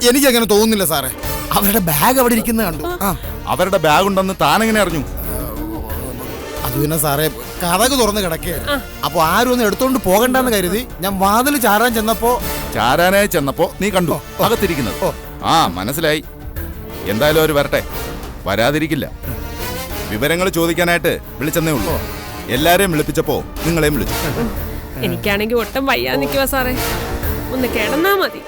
എനിക്കങ്ങനെ തോന്നുന്നില്ല സാറേ. അവരുടെ ബാഗ് അവിടെ ഇരിക്കുന്നത് കണ്ടു.
അവരുടെ ബാഗ് ഉണ്ടെന്ന് താനെങ്ങനെ അറിഞ്ഞു?
അത് പിന്നെ സാറേ കഥക് തുറന്ന് കിടക്കുകയാണ്. അപ്പൊ ആരും ഒന്നും എടുത്തോണ്ട് പോകണ്ടെന്ന് കരുതി ഞാൻ വാതിൽ ചാരാൻ
ചാരാനായി ചെന്നപ്പോ നീ കണ്ടു അകത്തിരിക്കുന്നത്. ആ മനസ്സിലായി. എന്തായാലും അവർ വരട്ടെ, വരാതിരിക്കില്ല. വിവരങ്ങൾ ചോദിക്കാനായിട്ട് വിളിച്ചെന്നേ ഉള്ളൂ. എല്ലാരെയും വിളിപ്പിച്ചപ്പോ നിങ്ങളെയും വിളിച്ചു.
എനിക്കാണെങ്കിൽ ഒട്ടും വയ്യാ നിൽക്കുവാ സാറേ. ഒന്ന് കിടന്നാ മതി.